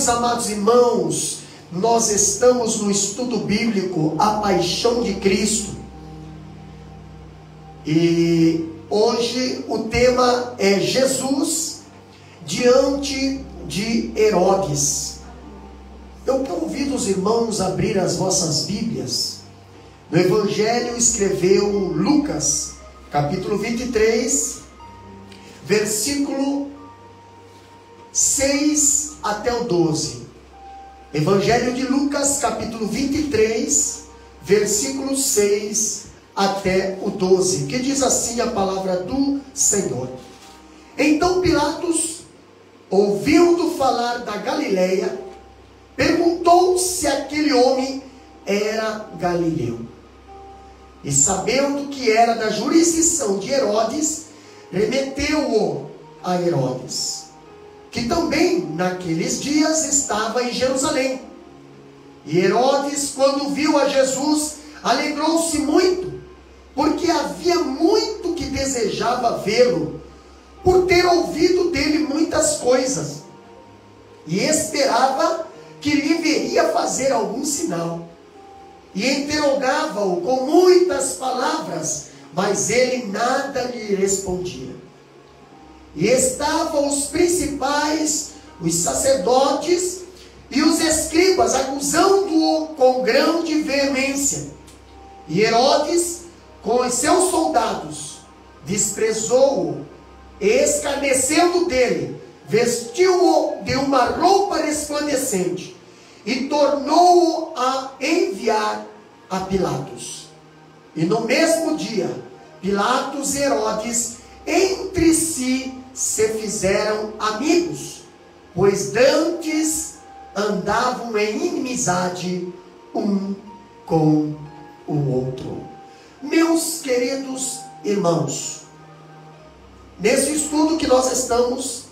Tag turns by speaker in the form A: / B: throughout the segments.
A: Meus amados irmãos, nós estamos no estudo bíblico A Paixão de Cristo. E hoje o tema é Jesus diante de Herodes. Eu convido os irmãos a abrir as vossas Bíblias. No Evangelho escreveu Lucas, capítulo 23, versículo 6 até o 12. Evangelho de Lucas, capítulo 23, versículo 6 até o 12, que diz assim a palavra do Senhor. Então Pilatos, ouvindo falar da Galileia, perguntou se aquele homem era galileu. E sabendo que era da jurisdição de Herodes, remeteu-o a Herodes, que também naqueles dias estava em Jerusalém. E Herodes, quando viu a Jesus, alegrou-se muito, porque havia muito que desejava vê-lo, por ter ouvido dele muitas coisas, e esperava que lhe veria fazer algum sinal. E interrogava-o com muitas palavras, mas ele nada lhe respondia. E estavam os principais, os sacerdotes e os escribas acusando-o com grande veemência. E Herodes, com os seus soldados, desprezou-o, escarnecendo dele, vestiu-o de uma roupa resplandecente e tornou-o a enviar a Pilatos. E no mesmo dia, Pilatos e Herodes entre si se fizeram amigos, pois dantes andavam em inimizade um com o outro. Meus queridos irmãos, nesse estudo que nós estamos,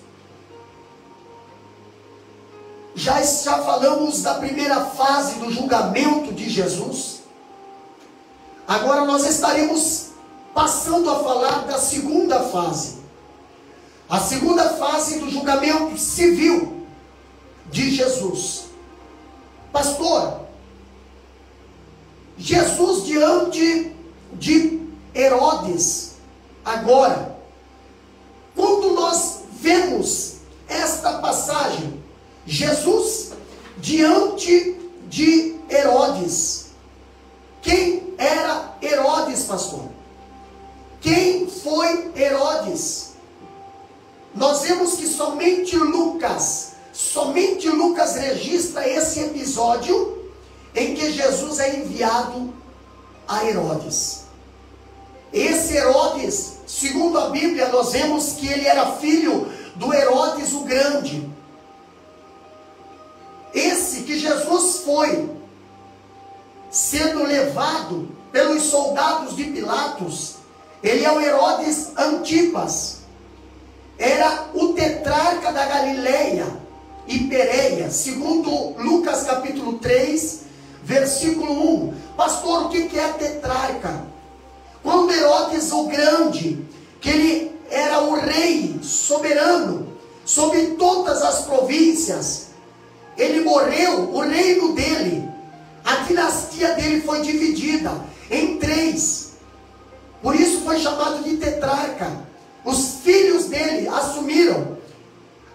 A: já falamos da primeira fase do julgamento de Jesus. Agora nós estaremos passando a falar da segunda fase. A segunda fase do julgamento civil de Jesus. Pastor, Jesus diante de Herodes, agora, quando nós vemos esta passagem, Jesus diante de Herodes. Quem era Herodes, pastor? Quem foi Herodes? Nós vemos que somente Lucas registra esse episódio em que Jesus é enviado a Herodes. Esse Herodes, segundo a Bíblia, nós vemos que ele era filho do Herodes o Grande. Esse que Jesus foi sendo levado pelos soldados de Pilatos, ele é o Herodes Antipas. Era o tetrarca da Galileia e Pérea, segundo Lucas capítulo 3, versículo 1. Pastor, o que é tetrarca? Quando Herodes o Grande, que ele era o rei soberano sobre todas as províncias, ele morreu, o reino dele, a dinastia dele foi dividida em 3. Por isso foi chamado de tetrarca. Os filhos dele assumiram.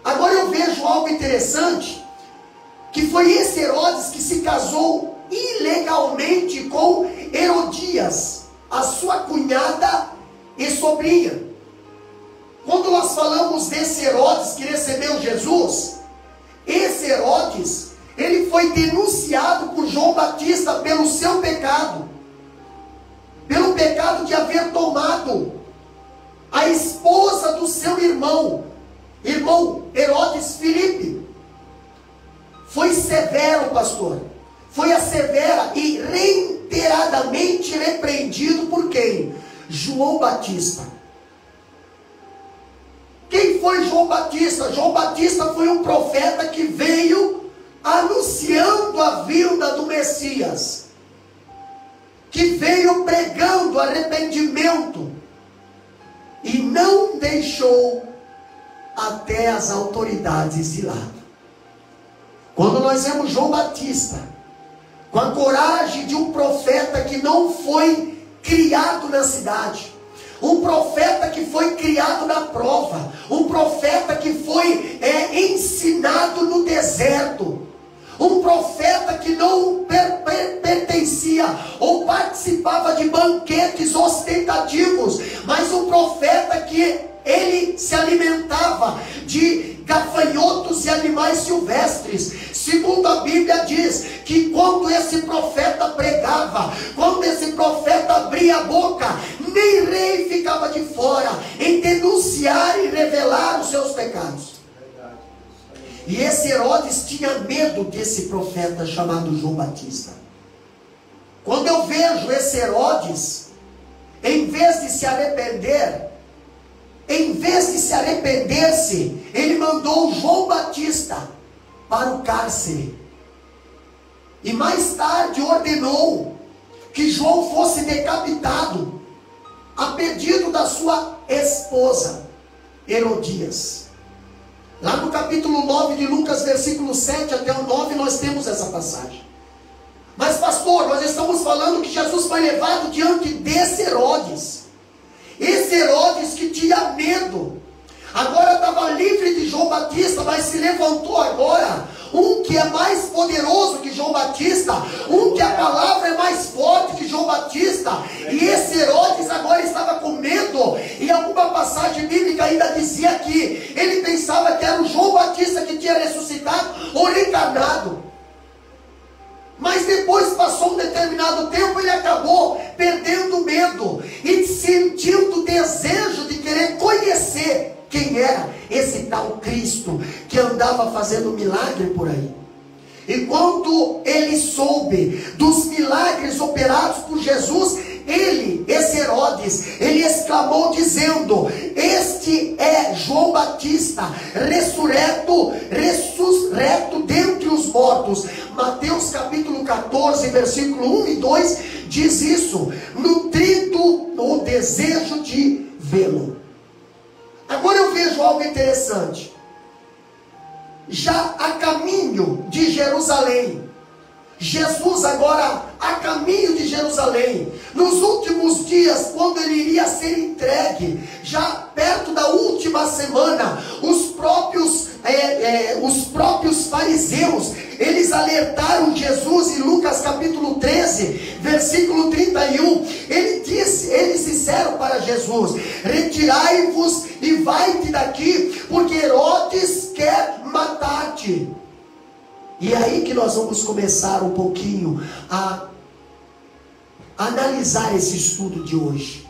A: Agora eu vejo algo interessante, que foi esse Herodes que se casou ilegalmente com Herodias, a sua cunhada e sobrinha. Quando nós falamos desse Herodes que recebeu Jesus, esse Herodes, ele foi denunciado por João Batista pelo seu pecado. Pelo pecado de haver tomado a esposa do seu irmão Herodes Filipe. Foi severo, pastor. Foi a severa e reiteradamente repreendido por quem? João Batista. Quem foi João Batista? João Batista foi um profeta que veio anunciando a vinda do Messias, que veio pregando arrependimento e não deixou até as autoridades de lado. Quando nós vemos João Batista, com a coragem de um profeta que não foi criado na cidade, um profeta que foi criado na prova, um profeta que foi ensinado no deserto, um profeta que não pertencia ou participava de banquetes ostentativos, mas um profeta que ele se alimentava de gafanhotos e animais silvestres. Segundo a Bíblia diz que quando esse profeta pregava, quando esse profeta abria a boca, nem rei ficava de fora em denunciar e revelar os seus pecados. E esse Herodes tinha medo desse profeta chamado João Batista. Quando eu vejo esse Herodes, em vez de se arrepender, em vez de se arrepender-se, ele mandou João Batista para o cárcere. E mais tarde ordenou que João fosse decapitado, a pedido da sua esposa, Herodias. Lá no capítulo 9 de Lucas, versículo 7 até o 9, nós temos essa passagem. Mas pastor, nós estamos falando que Jesus foi levado diante desse Herodes. Esse Herodes que tinha medo, agora estava livre de João Batista, mas se levantou agora um que é mais poderoso que João Batista, um que a palavra é mais forte que João Batista. E esse Herodes agora estava com medo. E alguma passagem bíblica ainda dizia que ele pensava que era o João Batista que tinha ressuscitado ou reencarnado. Mas depois passou um determinado tempo, ele acabou perdendo o medo e sentindo o desejo de querer conhecer quem era esse tal Cristo que andava fazendo milagre por aí. E quando ele soube dos milagres operados por Jesus, esse Herodes, ele exclamou dizendo: este é João Batista, ressurreto dentre os mortos. Mateus capítulo 14, versículo 1 e 2 diz isso, nutrindo o desejo de vê-lo. Agora eu vejo algo interessante. Já a caminho de Jerusalém, Jesus agora a caminho de Jerusalém, nos últimos dias, quando ele iria ser entregue, já perto da última semana, os próprios fariseus, eles alertaram Jesus em Lucas capítulo 13, versículo 31, eles disseram para Jesus: retirai-vos e vai-te daqui, porque Herodes quer matar-te. E é aí que nós vamos começar um pouquinho a analisar esse estudo de hoje.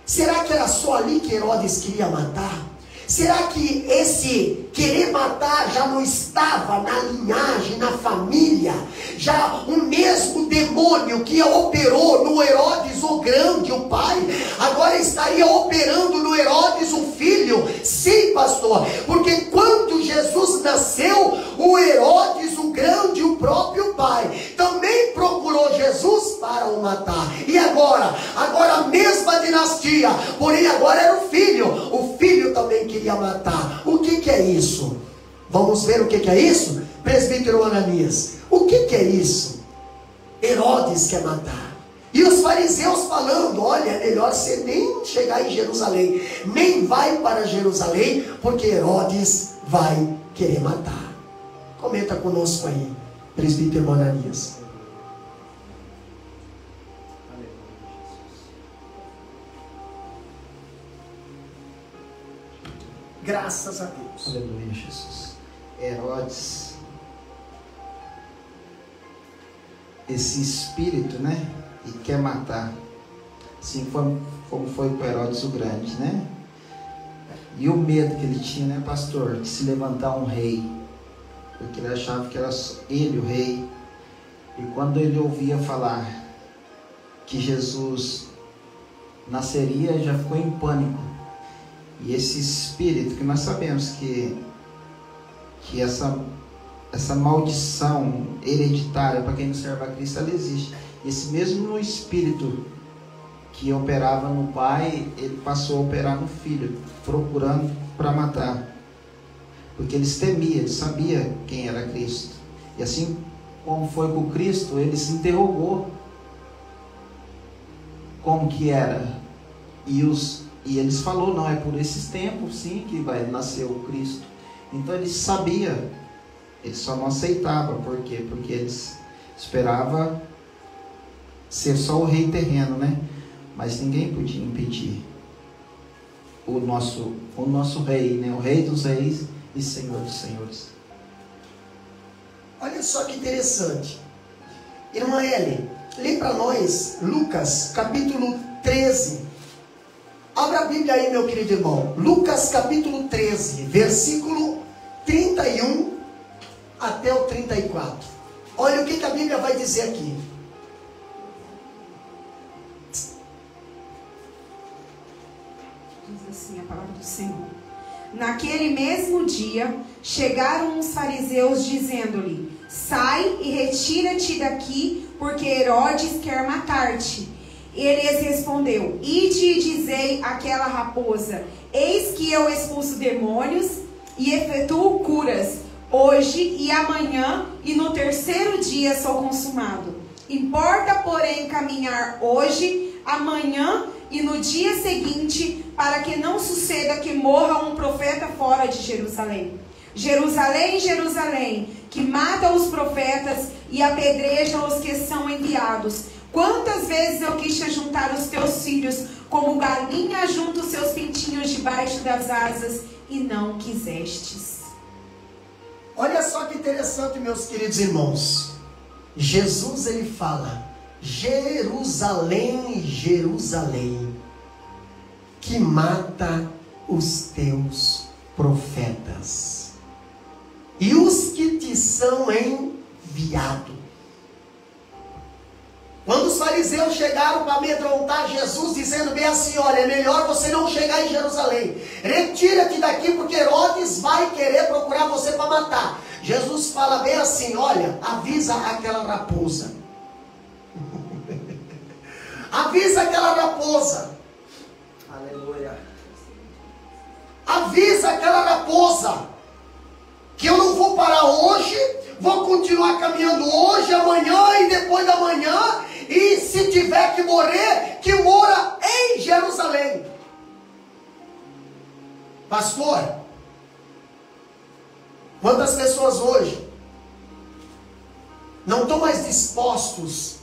A: Será que era só ali que Herodes queria matar? Será que esse querer matar já não estava na linhagem, na família? Já o mesmo demônio que operou no Herodes o Grande, o pai, agora estaria operando no Herodes o Filho? Sim, pastor, porque quando Jesus nasceu, o Herodes o Grande, o próprio pai, também procurou Jesus para o matar. E agora a mesma dinastia, porém agora era o filho também queria matar. O que é isso? Vamos ver o que é isso? Presbítero Ananias, o que é isso? Herodes quer matar. E os fariseus falando: olha, é melhor você nem chegar em Jerusalém, nem vai para Jerusalém, porque Herodes vai querer matar. Comenta conosco aí, presbítero Ananias. Graças a Deus.
B: Aleluia, Jesus. Herodes, esse espírito, né? E quer matar. Assim como foi com Herodes o Grande, né? E o medo que ele tinha, né, pastor? De se levantar um rei. Porque ele achava que era ele o rei. E quando ele ouvia falar que Jesus nasceria, já ficou em pânico. E esse espírito, que nós sabemos que essa maldição hereditária para quem não serve a Cristo, ela existe. Esse mesmo espírito que operava no pai, ele passou a operar no filho, procurando para matar. Porque eles temiam, eles sabiam quem era Cristo. E assim como foi com Cristo, ele se interrogou como que era. E eles falou, não, é por esses tempos sim que vai nascer o Cristo. Então eles sabiam, eles só não aceitavam. Por quê? Porque eles esperavam ser só o rei terreno, né? Mas ninguém podia impedir o nosso rei, né? O rei dos reis e senhor dos senhores.
A: Olha só que interessante. Irmã Ellen, lê para nós Lucas capítulo 13. Abra a Bíblia aí, meu querido irmão. Lucas capítulo 13, versículo 31 até o 34. Olha o que a Bíblia vai dizer aqui.
C: Diz assim a palavra do Senhor. Naquele mesmo dia, chegaram os fariseus dizendo-lhe: sai e retira-te daqui, porque Herodes quer matar-te. Ele lhes respondeu: ide e dizei àquela raposa: eis que eu expulso demônios e efetuo curas, hoje e amanhã, e no terceiro dia sou consumado. Importa, porém, caminhar hoje, amanhã e no dia seguinte, para que não suceda que morra um profeta fora de Jerusalém. Jerusalém, Jerusalém, que mata os profetas e apedreja os que são enviados. Quantas vezes eu quis te juntar os teus filhos, como galinha junta os seus pintinhos debaixo das asas, e não quisestes.
A: Olha só que interessante, meus queridos irmãos. Jesus, ele fala: Jerusalém, Jerusalém, que mata os teus profetas e os que te são enviados. Quando os fariseus chegaram para amedrontar Jesus, dizendo bem assim: olha, é melhor você não chegar em Jerusalém, retira-te daqui, porque Herodes vai querer procurar você para matar. Jesus fala bem assim: olha, avisa aquela raposa. Avisa aquela raposa.
B: Aleluia.
A: Avisa aquela raposa que eu não vou parar hoje, vou continuar caminhando hoje, amanhã e depois da manhã, e se tiver que morrer, que mora em Jerusalém. Pastor, quantas pessoas hoje não estão mais dispostos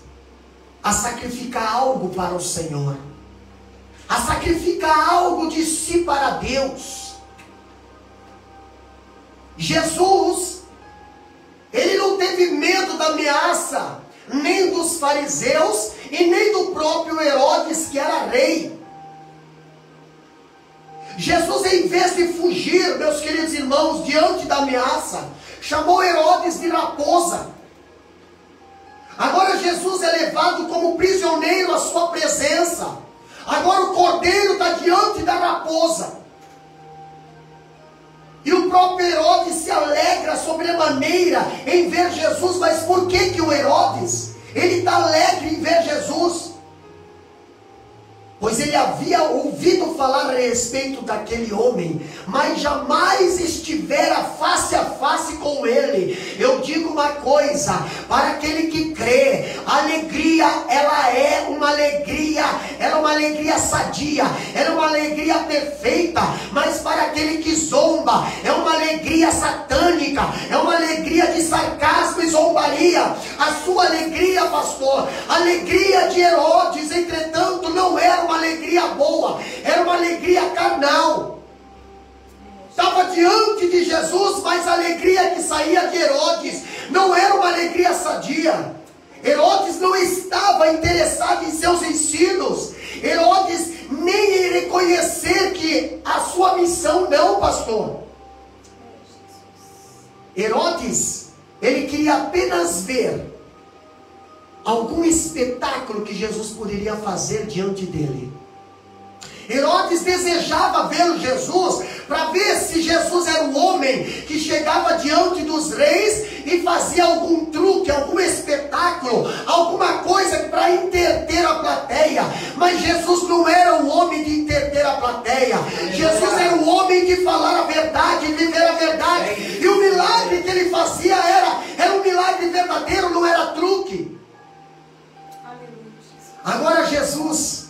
A: a sacrificar algo para o Senhor, a sacrificar algo de si para Deus? Jesus, ele não teve medo da ameaça, nem dos fariseus e nem do próprio Herodes, que era rei. Jesus, em vez de fugir, meus queridos irmãos, diante da ameaça, chamou Herodes de raposa. Agora Jesus é levado como prisioneiro à sua presença. Agora o cordeiro está diante da raposa. E o próprio Herodes se alegra sobremaneira em ver Jesus. Mas por que o Herodes, ele está alegre em ver Jesus? Pois ele havia ouvido falar a respeito daquele homem, mas jamais estivera face a face com ele. Eu digo uma coisa, para aquele que crê, a alegria, ela é uma alegria sadia, ela é uma alegria perfeita. Mas para aquele que zomba, é uma alegria satânica, é uma alegria de sarcasmo e zombaria. A sua alegria, pastor, a alegria de Herodes, entretanto, não era uma alegria boa, era uma alegria carnal. Estava diante de Jesus, mas a alegria que saía de Herodes não era uma alegria sadia. Herodes não estava interessado em seus ensinos. Herodes nem ia reconhecer que a sua missão, não, pastor. Herodes, ele queria apenas ver algum espetáculo que Jesus poderia fazer diante dele. Herodes desejava ver Jesus, para ver se Jesus era um homem que chegava diante dos reis e fazia algum truque, algum espetáculo, alguma coisa para entreter a plateia. Mas Jesus não era um homem de entreter a plateia. Jesus era um homem de falar a verdade, viver a verdade. E o milagre que ele fazia era um milagre Agora Jesus,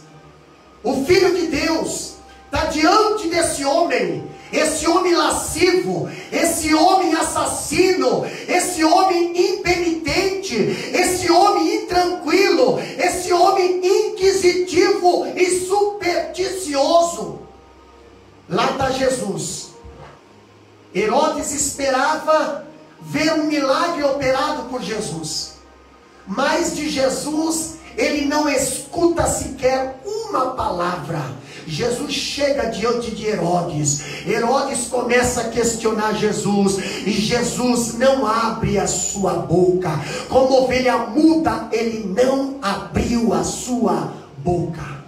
A: o Filho de Deus, está diante desse homem, esse homem lascivo, esse homem assassino, esse homem impenitente, esse homem intranquilo, esse homem inquisitivo e supersticioso. Lá está Jesus. Herodes esperava ver um milagre operado por Jesus, mas de Jesus ele não escuta sequer uma palavra. Jesus chega diante de Herodes. Herodes começa a questionar Jesus, e Jesus não abre a sua boca. Como ovelha muda, ele não abriu a sua boca.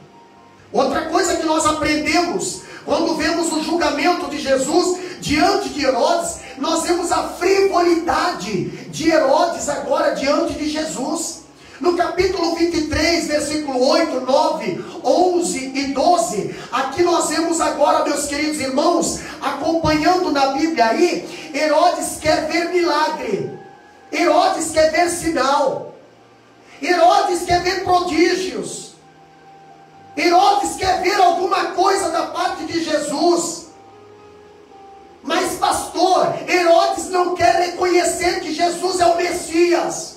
A: Outra coisa que nós aprendemos quando vemos o julgamento de Jesus diante de Herodes, nós vemos a frivolidade de Herodes agora diante de Jesus. No capítulo 23, versículo 8, 9, 11 e 12, aqui nós vemos agora, meus queridos irmãos, acompanhando na Bíblia aí, Herodes quer ver milagre, Herodes quer ver sinal, Herodes quer ver prodígios, Herodes quer ver alguma coisa da parte de Jesus. Mas pastor, Herodes não quer reconhecer que Jesus é o Messias.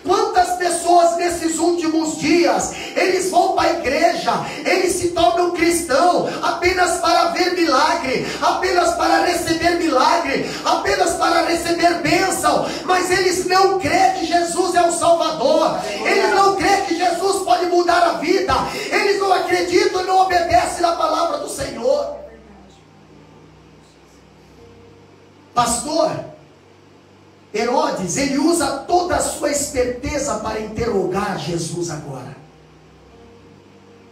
A: Quantas pessoas nesses últimos dias, eles vão para a igreja, eles se tornam cristãos apenas para ver milagre, apenas para receber milagre, apenas para receber bênção, mas eles não creem que Jesus é o Salvador, eles não creem que Jesus pode mudar a vida, eles não acreditam e não obedecem na palavra do Senhor. Pastor, Herodes, ele usa toda a sua esperteza para interrogar Jesus agora.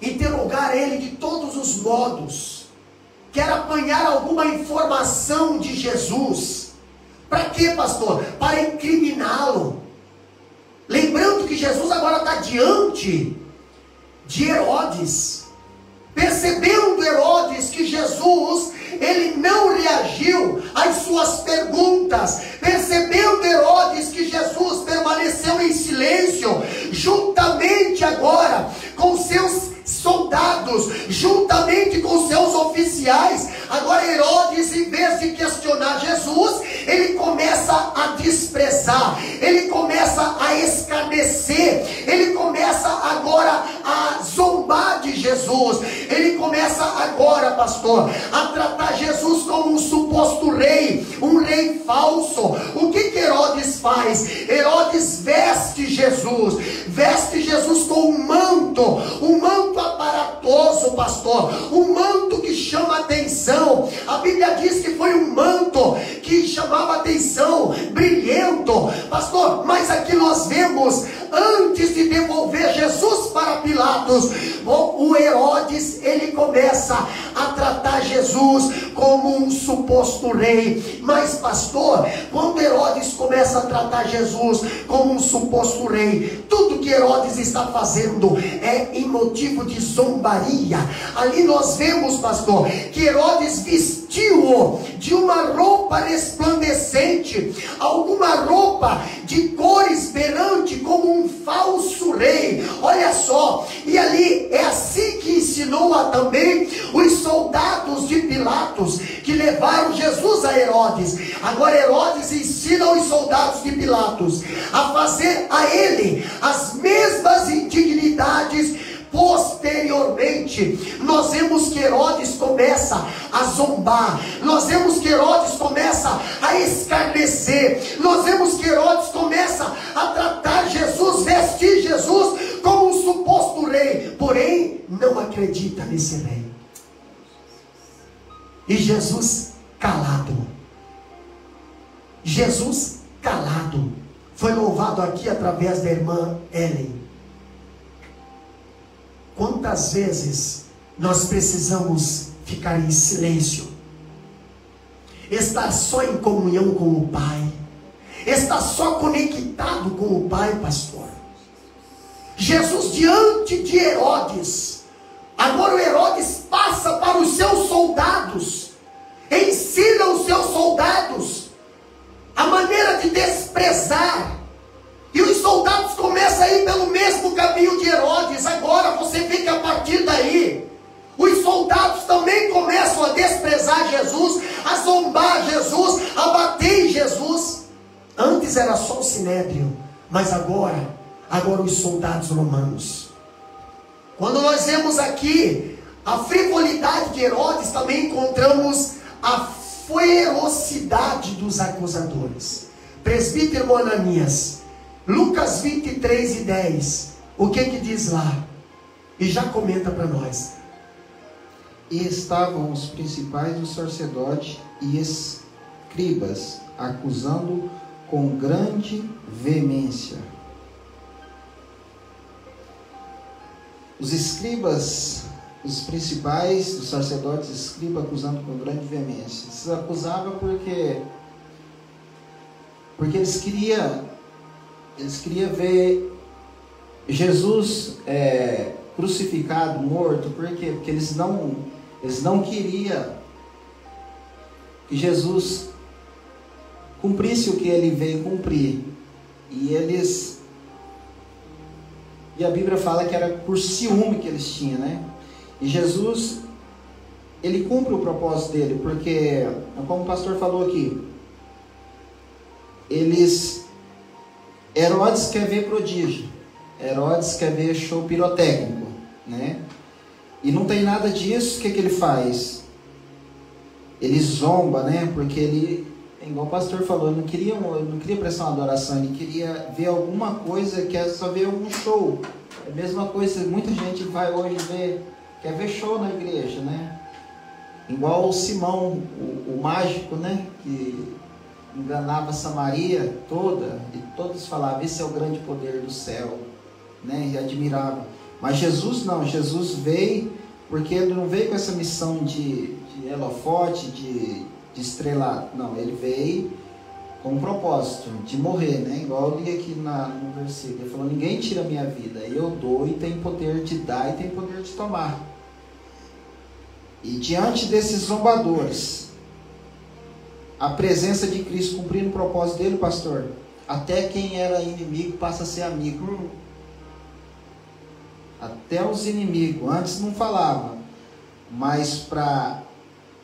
A: Interrogar ele de todos os modos. Quer apanhar alguma informação de Jesus. Para quê, pastor? Para incriminá-lo. Lembrando que Jesus agora está diante de Herodes. Percebendo Herodes que Jesus, ele não reagiu às suas perguntas, percebendo Herodes que Jesus permaneceu em silêncio, juntamente agora com seus soldados, juntamente com seus oficiais, agora Herodes, em vez de questionar Jesus, ele começa a desprezar, ele começa a escarnecer, ele começa agora a zombar de Jesus, ele começa agora, pastor, a tratar Jesus como um suposto rei, um rei falso. O que Herodes faz? Herodes veste Jesus com um manto aparatoso, pastor, um manto que chama atenção. A Bíblia diz que foi um manto que chamava atenção, brilhento, pastor, mas aqui nós vemos, antes de devolver Jesus para Pilatos, o Herodes, ele começa a tratar Jesus como um suposto rei. Mas pastor, quando Herodes começa a tratar Jesus como um suposto rei, tudo que Herodes está fazendo é em motivo de zombaria. Ali nós vemos, pastor, que Herodes vestiu-o de uma roupa resplandecente, alguma roupa de cor esberante, como um falso rei. Olha só, e ali é assim que ensinou também os soldados de Pilatos, que levaram Jesus a Herodes. Agora Herodes ensina os soldados de Pilatos a fazer a ele as mesmas indignidades. Posteriormente, nós vemos que Herodes começa a zombar, nós vemos que Herodes começa a escarnecer, nós vemos que Herodes começa a tratar Jesus, vestir Jesus como um suposto rei, porém não acredita nesse rei. E Jesus calado, Jesus calado, foi louvado aqui através da irmã Ellen. Quantas vezes nós precisamos ficar em silêncio, estar só em comunhão com o Pai, estar só conectado com o Pai, pastor. Jesus diante de Herodes, agora o Herodes passa para os seus soldados, ensina os seus soldados a maneira de desprezar, e os soldados começam a ir pelo mesmo caminho de Herodes. Agora zombar Jesus, a bater em Jesus. Antes era só o sinédrio, mas agora os soldados romanos. Quando nós vemos aqui a frivolidade de Herodes, também encontramos a ferocidade dos acusadores. Presbítero Ananias, Lucas 23:10, o que diz lá? E já comenta para nós.
B: E estavam os principais dos sacerdotes e escribas, acusando com grande veemência. Os escribas, os principais dos sacerdotes e escribas, acusando com grande veemência. Se acusava porque eles queriam ver Jesus crucificado, morto. Por quê? Porque eles não queriam que Jesus cumprisse o que ele veio cumprir. E a Bíblia fala que era por ciúme que eles tinham, né? E Jesus, ele cumpre o propósito dele, porque, como o pastor falou aqui, Herodes quer ver prodígio, Herodes quer ver show pirotécnico, né? E não tem nada disso. O que ele faz? Ele zomba, né? Porque ele, igual o pastor falou, ele não queria prestar uma adoração, ele queria ver alguma coisa, quer só ver algum show. É a mesma coisa, muita gente vai hoje quer ver show na igreja, né? Igual o Simão, o mágico, né? Que enganava Samaria toda, e todos falavam, esse é o grande poder do céu, né? E admiravam. Mas Jesus não, Jesus veio, porque ele não veio com essa missão de holofote, de estrelado. Não, ele veio com um propósito de morrer, né? Igual eu li aqui no versículo, ele falou, ninguém tira a minha vida, eu dou e tem poder de dar e tem poder de tomar. E diante desses zombadores, a presença de Cristo cumprindo o propósito dele, pastor, até quem era inimigo passa a ser amigo. Até os inimigos, antes não falava, mas para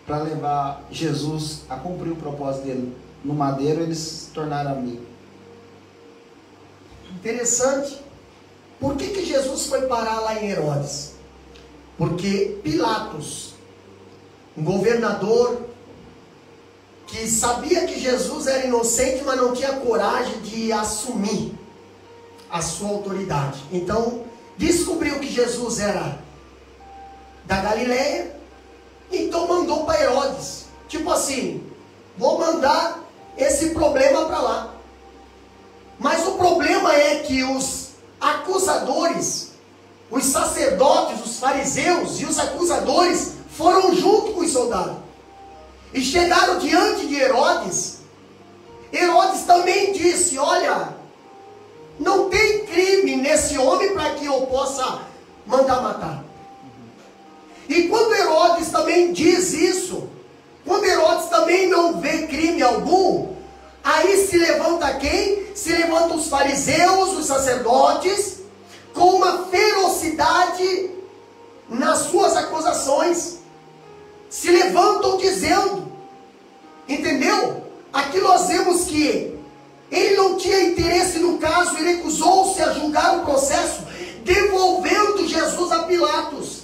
B: levar Jesus a cumprir o propósito dele no madeiro, eles se tornaram amigos.
A: Interessante. Por que Jesus foi parar lá em Herodes? Porque Pilatos, um governador que sabia que Jesus era inocente, mas não tinha coragem de assumir a sua autoridade. Então, descobriu que Jesus era da Galileia, então mandou para Herodes. Tipo assim, vou mandar esse problema para lá. Mas o problema é que os acusadores, os sacerdotes, os fariseus e os acusadores foram junto com os soldados. E chegaram diante de Herodes. Herodes também disse, olha, não tem crime nesse homem para que eu possa mandar matar. E quando Herodes também diz isso, quando Herodes também não vê crime algum, aí se levanta quem? Se levantam os fariseus, os sacerdotes, com uma ferocidade nas suas acusações. Se levantam dizendo, entendeu? Aqui nós vemos que ele não tinha interesse no caso, ele recusou-se a julgar o processo, devolvendo Jesus a Pilatos.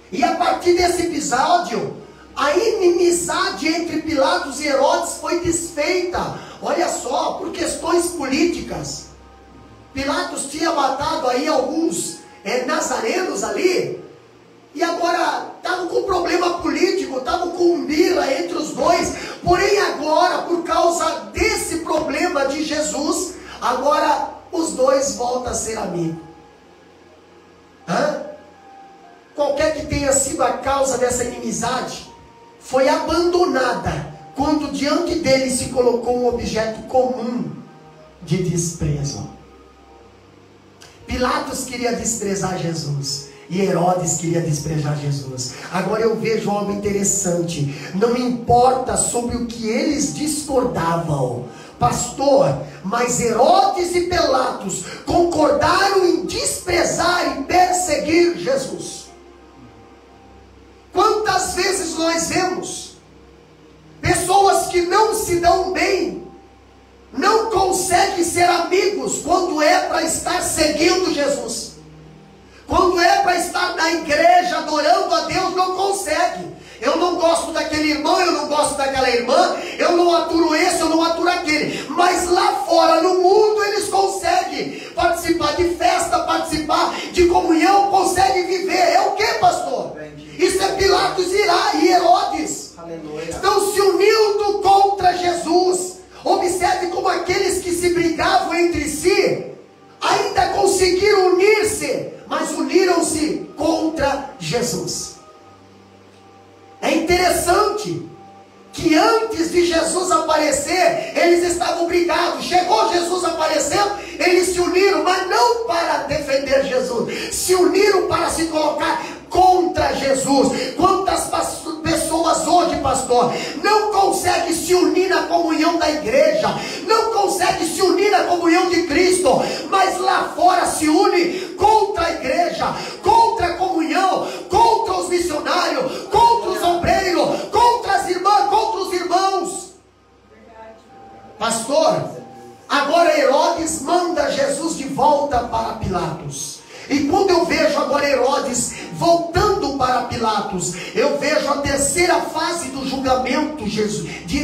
A: E a partir desse episódio, a inimizade entre Pilatos e Herodes foi desfeita. Olha só, por questões políticas. Pilatos tinha matado aí alguns nazarenos ali, e agora estavam com problema político, estavam com um birra entre os dois. Porém agora, por causa desse problema de Jesus, agora os dois voltam a ser amigos. Qualquer que tenha sido a causa dessa inimizade, foi abandonada quando diante dele se colocou um objeto comum de desprezo. Pilatos queria desprezar Jesus e Herodes queria desprezar Jesus. Agora eu vejo algo interessante. Não importa sobre o que eles discordavam, pastor, mas Herodes e Pilatos concordaram em desprezar e perseguir Jesus. Quantas vezes nós vemos se dão bem, não conseguem ser amigos quando é para estar seguindo Jesus. Quando é para estar na igreja adorando a Deus, não consegue. Eu não gosto daquele irmão, eu não gosto daquela irmã, eu não aturo esse, eu não aturo aquele. Mas lá fora, no mundo, eles conseguem participar de festa, participar de comunhão, conseguem viver. É o que, pastor? Isso é Pilatos e Herodes.
B: Aleluia.
A: Estão se unindo contra Jesus. Observe como aqueles que se brigavam entre si ainda conseguiram unir-se, mas uniram-se contra Jesus. É interessante que antes de Jesus aparecer, eles estavam brigados. Chegou Jesus aparecendo, eles se uniram, mas não para defender Jesus, se uniram para se colocar contra Jesus. Quantas pessoas hoje, pastor, não conseguem se unir na comunhão da igreja, não conseguem se unir na comunhão de Cristo, mas lá fora se une contra a igreja, contra a comunhão, contra os missionários, contra os obreiros, contra as irmãs, contra os irmãos. Pastor, agora Herodes manda Jesus de volta para Pilatos. E quando eu vejo agora Herodes voltando para Pilatos, eu vejo a terceira fase do julgamento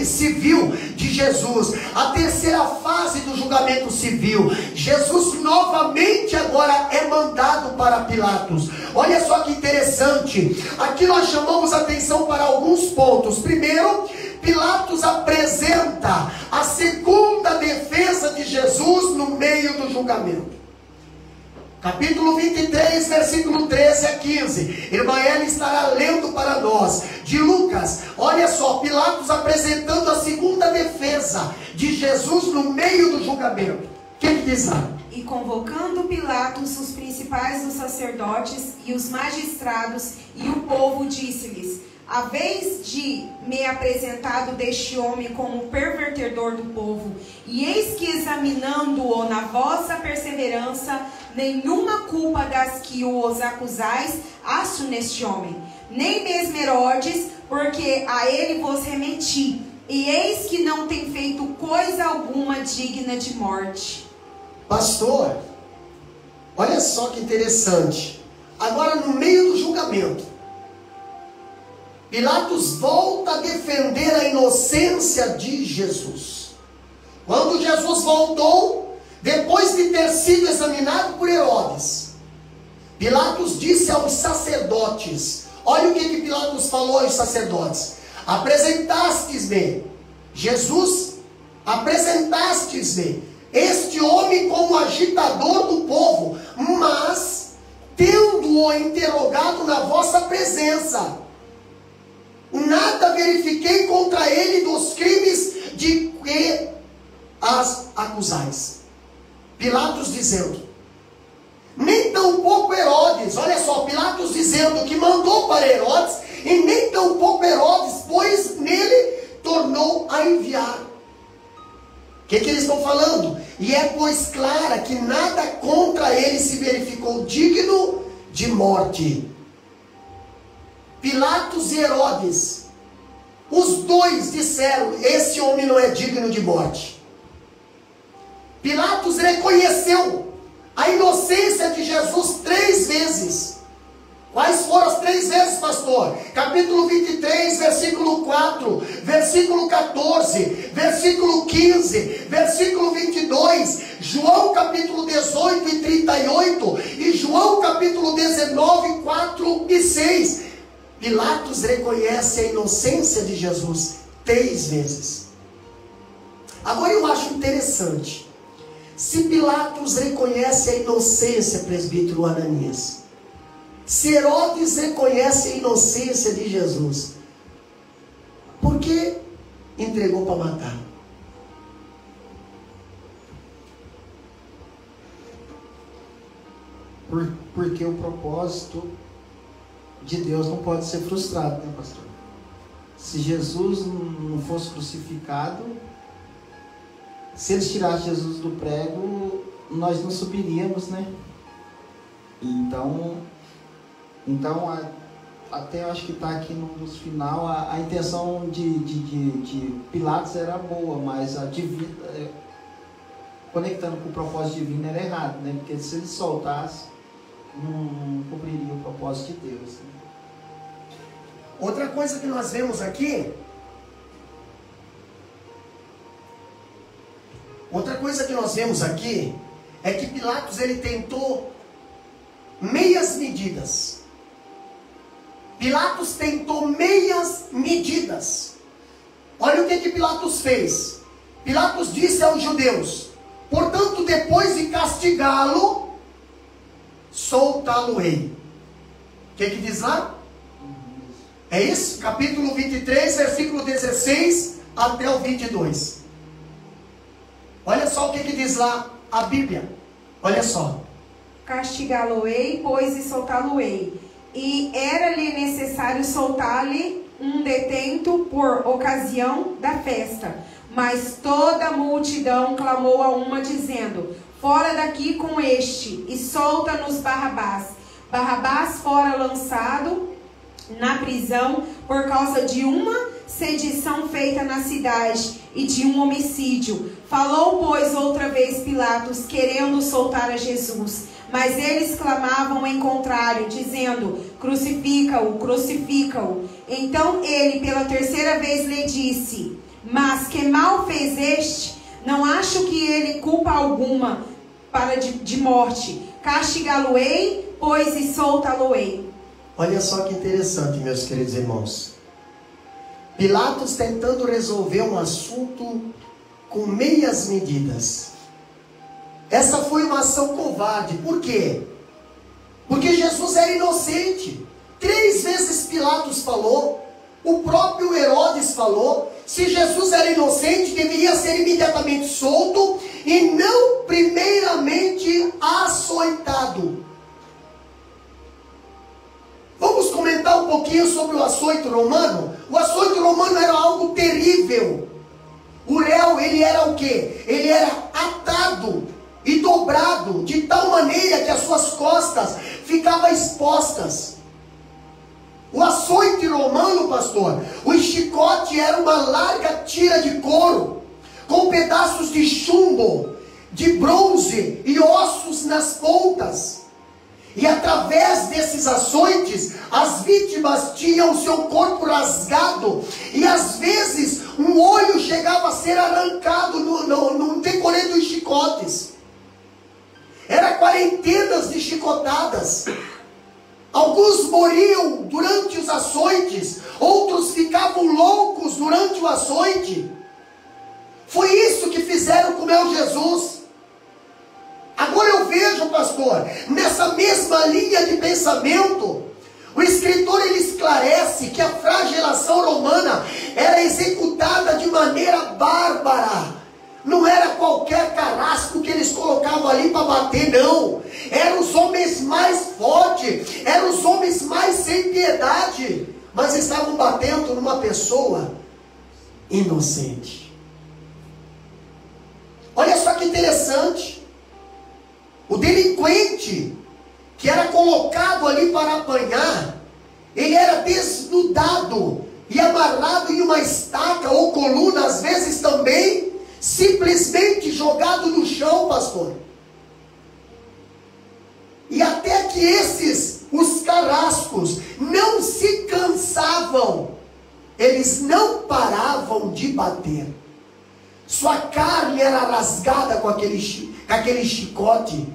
A: civil de Jesus. A terceira fase do julgamento civil. Jesus novamente agora é mandado para Pilatos. Olha só que interessante. Aqui nós chamamos atenção para alguns pontos. Primeiro, Pilatos apresenta a segunda defesa de Jesus no meio do julgamento. Capítulo 23, versículo 13 a 15. Irmã Ela estará lendo para nós, de Lucas. Olha só, Pilatos apresentando a segunda defesa de Jesus no meio do julgamento. O que diz lá?
C: E convocando Pilatos os principais dos sacerdotes e os magistrados e o povo, disse-lhes: a vez de me apresentado deste homem como pervertedor do povo, e eis que examinando-o na vossa perseverança, nenhuma culpa das que os acusais acho neste homem, nem mesmo Herodes, porque a ele vos remeti, e eis que não tem feito coisa alguma digna de morte.
A: Pastor, olha só que interessante. Agora no meio do julgamento, Pilatos volta a defender a inocência de Jesus. Quando Jesus voltou, depois de ter sido examinado por Herodes, Pilatos disse aos sacerdotes, olha o que Pilatos falou aos sacerdotes: apresentastes-me, Jesus, apresentastes-me este homem como agitador do povo, mas tendo-o interrogado na vossa presença, nada verifiquei contra ele dos crimes de que as acusais. Pilatos dizendo, nem tampouco Herodes, olha só, Pilatos dizendo que mandou para Herodes, e nem tampouco Herodes, pois nele tornou a enviar. O que eles estão falando? E é pois clara que nada contra ele se verificou digno de morte. Pilatos e Herodes, os dois disseram, esse homem não é digno de morte. Pilatos reconheceu a inocência de Jesus 3 vezes. Quais foram as 3 vezes, pastor? Capítulo 23, versículo 4, versículo 14, versículo 15, versículo 22, João capítulo 18 e 38, e João capítulo 19, 4 e 6. Pilatos reconhece a inocência de Jesus 3 vezes. Agora eu acho interessante, se Pilatos reconhece a inocência, presbítero Ananias, se Herodes reconhece a inocência de Jesus, por que entregou para matar?
B: Porque o propósito de Deus não pode ser frustrado, né, pastor? Se Jesus não fosse crucificado, se eles tirassem Jesus do prego, nós não subiríamos, né? Então até eu acho que está aqui no final, a intenção de Pilatos era boa, mas a divina, conectando com o propósito divino, era errado, né? Porque se ele soltasse, não cumpriria o propósito de Deus, né?
A: Outra coisa que nós vemos aqui, é que Pilatos ele tentou meias medidas. Pilatos tentou meias medidas. Olha o que Pilatos fez. Pilatos disse aos judeus: portanto, depois de castigá-lo, soltá-lo-ei. O que diz lá? É isso? Capítulo 23, versículo 16 até o 22. Olha só o que diz lá a Bíblia. Olha só.
C: Castigá-lo-ei, pois, e soltá-lo-ei. E era-lhe necessário soltar-lhe um detento por ocasião da festa. Mas toda a multidão clamou a uma, dizendo: fora daqui com este, e solta-nos Barrabás. Barrabás fora lançado na prisão por causa de uma sedição feita na cidade e de um homicídio. Falou, pois, outra vez Pilatos, querendo soltar a Jesus. Mas eles clamavam em contrário, dizendo: crucifica-o, crucifica-o. Então ele, pela terceira vez, lhe disse: mas que mal fez este? Não acho que ele culpa alguma para de morte. Castigá-lo-ei, pois, e soltá-lo-ei.
A: Olha só que interessante, meus queridos irmãos. Pilatos tentando resolver um assunto com meias medidas. Essa foi uma ação covarde. Por quê? Porque Jesus era inocente. 3 vezes Pilatos falou. O próprio Herodes falou. Se Jesus era inocente, deveria ser imediatamente solto e não primeiramente açoitado. Vamos comentar um pouquinho sobre o açoite romano? O açoite romano era algo terrível. O réu, ele era o quê? Ele era atado e dobrado de tal maneira que as suas costas ficavam expostas. O açoite romano, pastor, o chicote era uma larga tira de couro, com pedaços de chumbo, de bronze e ossos nas pontas. E através desses açoites, as vítimas tinham o seu corpo rasgado. E às vezes, um olho chegava a ser arrancado no decorrer dos chicotes. Era quarentenas de chicotadas. Alguns morriam durante os açoites. Outros ficavam loucos durante o açoite. Foi isso que fizeram com meu Jesus. Agora eu vejo, pastor, nessa mesma linha de pensamento, o escritor ele esclarece que a flagelação romana era executada de maneira bárbara. Não era qualquer carrasco que eles colocavam ali para bater, não. Eram os homens mais fortes, eram os homens mais sem piedade, mas estavam batendo numa pessoa inocente. Olha só que interessante. O delinquente que era colocado ali para apanhar, ele era desnudado e amarrado em uma estaca ou coluna, às vezes também simplesmente jogado no chão, pastor. E até que os carrascos não se cansavam, eles não paravam de bater. Sua carne era rasgada com aquele chicote.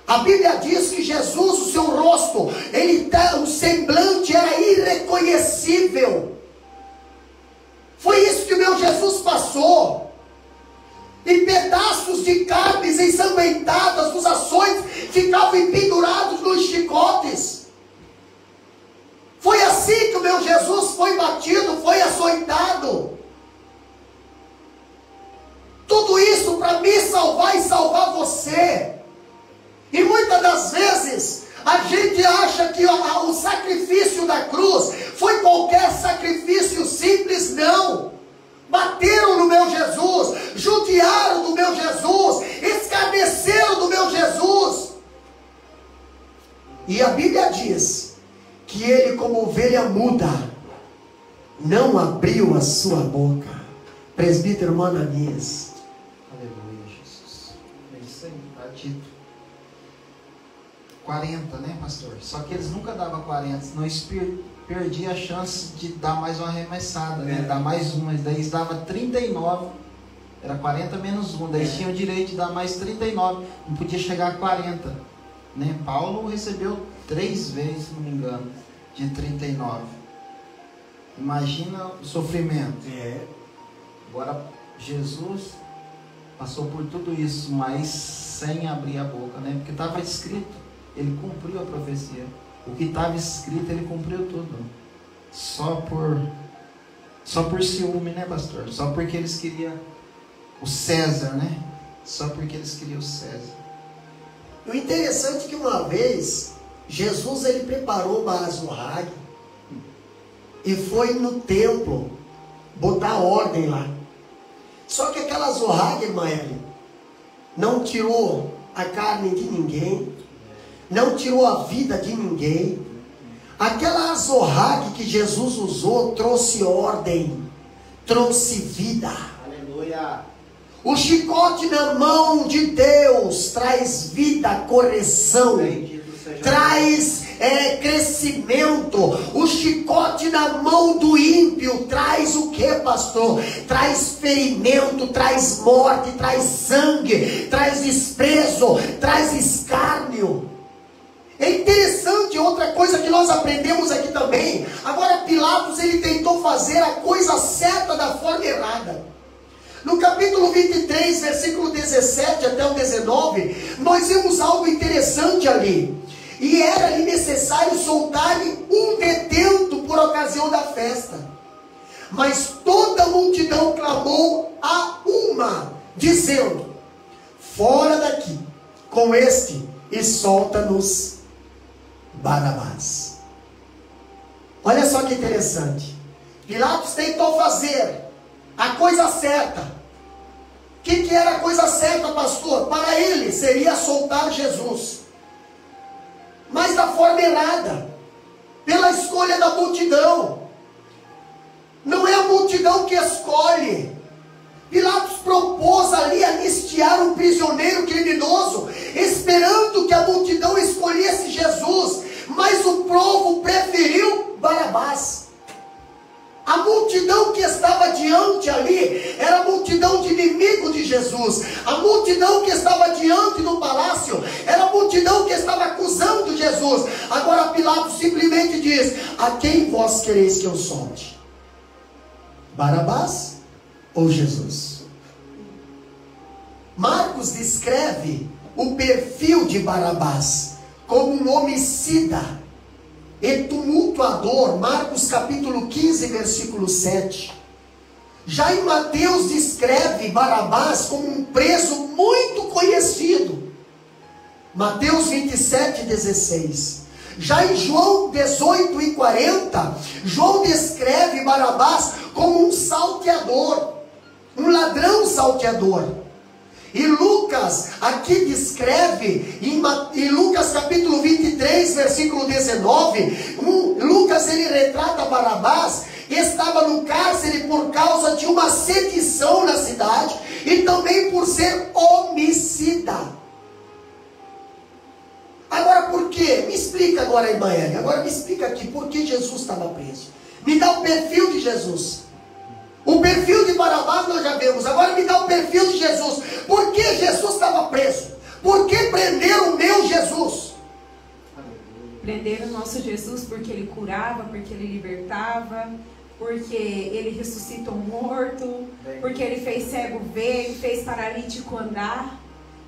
A: A Bíblia diz que Jesus, o seu rosto, o semblante era irreconhecível. Foi isso que o meu Jesus passou. E pedaços de carnes ensanguentadas dos açoites ficavam pendurados nos chicotes. Foi assim que o meu Jesus foi batido, foi açoitado. Tudo isso para me salvar e salvar você. E muitas das vezes a gente acha que o sacrifício da cruz foi qualquer sacrifício simples. Não. Bateram no meu Jesus, judiaram do meu Jesus, escarneceram do meu Jesus. E a Bíblia diz que que ele, como ovelha muda, não abriu a sua boca. Presbítero Mananias.
B: Aleluia, Jesus. É isso aí, está dito. 40, né, pastor? Só que eles nunca davam 40, senão eles perdiam a chance de dar mais uma arremessada, né? Dar mais uma, daí eles davam 39, era 40 menos 1, daí eles tinham o direito de dar mais 39, não podia chegar a 40, né? Paulo recebeu 3 vezes, se não me engano, de 39. Imagina o sofrimento. Agora, Jesus passou por tudo isso, mas sem abrir a boca, né? Porque estava escrito. Ele cumpriu a profecia. O que estava escrito, ele cumpriu tudo. Só por ciúme, né, pastor? Só porque eles queriam o César, né? Só porque eles queriam o César.
A: O interessante é que uma vez, Jesus ele preparou uma azorrague e foi no templo botar ordem lá. Só que aquela azorrague, Maeli, não tirou a carne de ninguém, não tirou a vida de ninguém. Aquela azorrague que Jesus usou trouxe ordem, trouxe vida.
B: Aleluia.
A: O chicote na mão de Deus traz vida, correção, traz crescimento. O chicote na mão do ímpio traz o que, pastor? Traz ferimento, traz morte, traz sangue, traz desprezo, traz escárnio. É interessante, outra coisa que nós aprendemos aqui também. Agora Pilatos ele tentou fazer a coisa certa da forma errada. No capítulo 23, versículo 17 até o 19, nós vimos algo interessante ali. E era-lhe necessário soltar-lhe um detento por ocasião da festa. Mas toda a multidão clamou a uma, dizendo: fora daqui com este e solta-nos Barabás. Olha só que interessante. Pilatos tentou fazer a coisa certa. O que era a coisa certa, pastor? Para ele seria soltar Jesus, mas da forma errada, pela escolha da multidão. Não é a multidão que escolhe. Pilatos propôs ali anistiar um prisioneiro criminoso, esperando que a multidão escolhesse Jesus, mas o povo preferiu Barabás. A multidão que estava diante ali era a multidão de inimigo de Jesus. A multidão que estava diante do palácio era a multidão que estava acusando Jesus. Agora Pilatos simplesmente diz: a quem vós quereis que eu solte? Barabás ou Jesus? Marcos descreve o perfil de Barabás como um homicida e tumultuador. Marcos capítulo 15, versículo 7. Já em Mateus descreve Barabás como um preso muito conhecido. Mateus 27, 16. Já em João 18 e 40, João descreve Barabás como um salteador, um ladrão salteador. E Lucas aqui descreve, em Lucas capítulo 23, versículo 19, Lucas ele retrata Barabás, que estava no cárcere por causa de uma sedição na cidade, e também por ser homicida. Agora por quê? Me explica agora, Emaele. Agora me explica aqui, por que Jesus estava preso? Me dá o perfil de Jesus. O perfil de Barabás nós já vemos. Agora me dá o perfil de Jesus. Por que Jesus estava preso? Por que prenderam o meu Jesus?
C: Prenderam o nosso Jesus porque ele curava, porque ele libertava, porque ele ressuscitou um morto, porque ele fez cego ver, ele fez paralítico andar.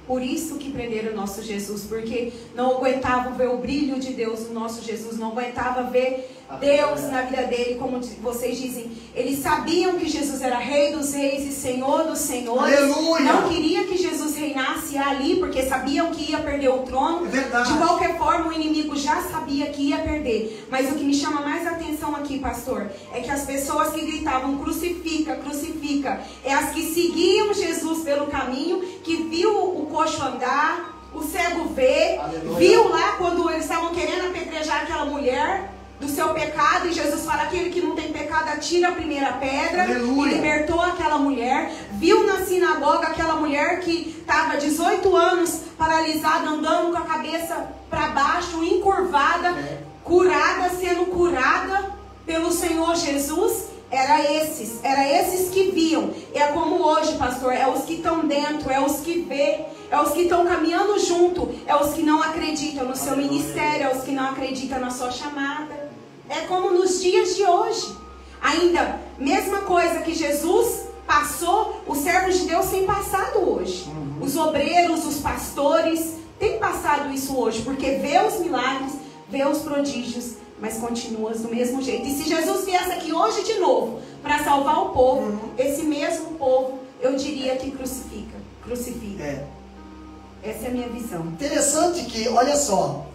C: Por isso que prenderam o nosso Jesus, porque não aguentavam ver o brilho de Deus no nosso Jesus, não aguentava ver Deus na vida dele, como vocês dizem. Eles sabiam que Jesus era Rei dos Reis e Senhor dos Senhores.
A: Aleluia.
C: Não queria que Jesus reinasse ali, porque sabiam que ia perder o trono.
A: É verdade.
C: De qualquer forma, o inimigo já sabia que ia perder. Mas o que me chama mais atenção aqui, pastor, é que as pessoas que gritavam crucifica, crucifica, é as que seguiam Jesus pelo caminho, que viu o coxo andar, o cego ver. Aleluia. Viu lá quando eles estavam querendo apedrejar aquela mulher. do seu pecado, e Jesus fala: aquele que não tem pecado atira a primeira pedra.
A: Aleluia.
C: E libertou aquela mulher. Viu na sinagoga aquela mulher que estava 18 anos paralisada, andando com a cabeça para baixo, encurvada, curada, sendo curada pelo Senhor Jesus. Era esses que viam. É como hoje, pastor, é os que estão dentro, é os que vê, é os que estão caminhando junto, é os que não acreditam no seu ministério, é os que não acreditam na sua chamada. É como nos dias de hoje. Ainda, mesma coisa que Jesus passou, os servos de Deus têm passado hoje. Os obreiros, os pastores têm passado isso hoje, porque vê os milagres, vê os prodígios, mas continua do mesmo jeito. E se Jesus viesse aqui hoje de novo para salvar o povo, esse mesmo povo, eu diria que crucifica. Essa é a minha visão.
A: Interessante que, olha só,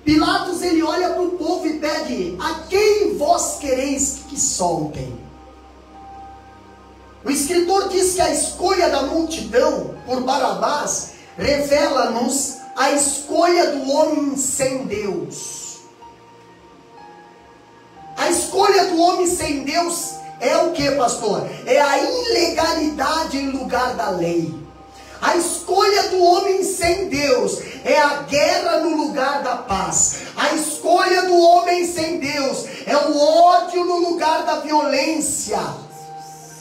A: Pilatos ele olha para o povo e pede: a quem vós quereis que soltem? O escritor diz que a escolha da multidão por Barabás revela-nos a escolha do homem sem Deus. A escolha do homem sem Deus é o que, pastor? É a ilegalidade em lugar da lei. A escolha do homem sem Deus é a guerra no lugar da paz. A escolha do homem sem Deus é o ódio no lugar da violência.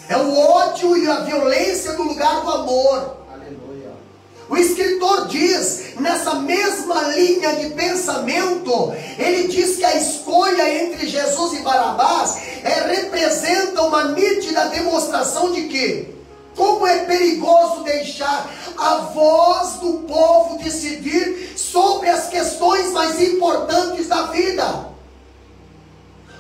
A: É o ódio e a violência no lugar do amor. O escritor diz, nessa mesma linha de pensamento, ele diz que a escolha entre Jesus e Barabás representa uma nítida demonstração de que, como é perigoso deixar a voz do povo decidir sobre as questões mais importantes da vida.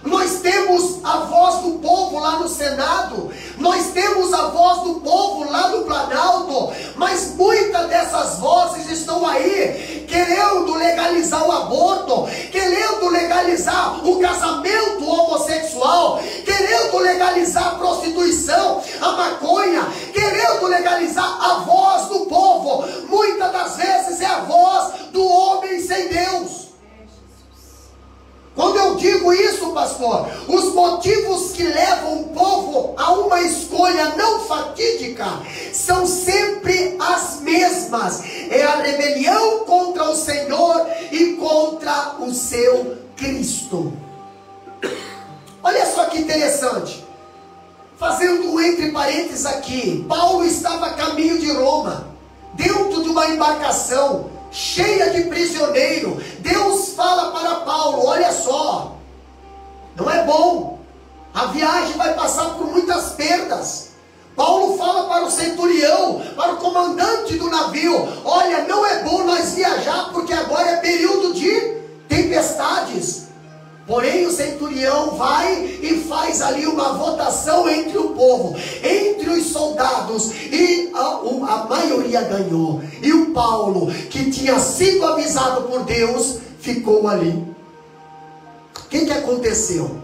A: Nós temos a voz do povo lá no Senado, nós temos a voz do povo lá no Planalto, mas muitas dessas vozes estão aí querendo legalizar o aborto, querendo legalizar o casamento homossexual, querendo legalizar a prostituição, a maconha, querendo legalizar a voz do povo. Muitas das vezes é a voz do homem sem Deus. Quando eu digo isso, pastor, os motivos que levam o povo a uma escolha não fatídica são sempre as mesmas. É a rebelião contra o Senhor e contra o seu Cristo. Olha só que interessante. Fazendo um entre parênteses aqui, Paulo estava a caminho de Roma, dentro de uma embarcação cheia de prisioneiro. Deus fala para Paulo: olha só, não é bom, a viagem vai passar por muitas perdas. Paulo fala para o centurião, para o comandante do navio: olha, não é bom nós viajar, porque agora é período de tempestades. Porém o centurião vai e faz ali uma votação entre o povo, entre os soldados, e a maioria ganhou. E o Paulo, que tinha sido avisado por Deus, ficou ali. O que aconteceu?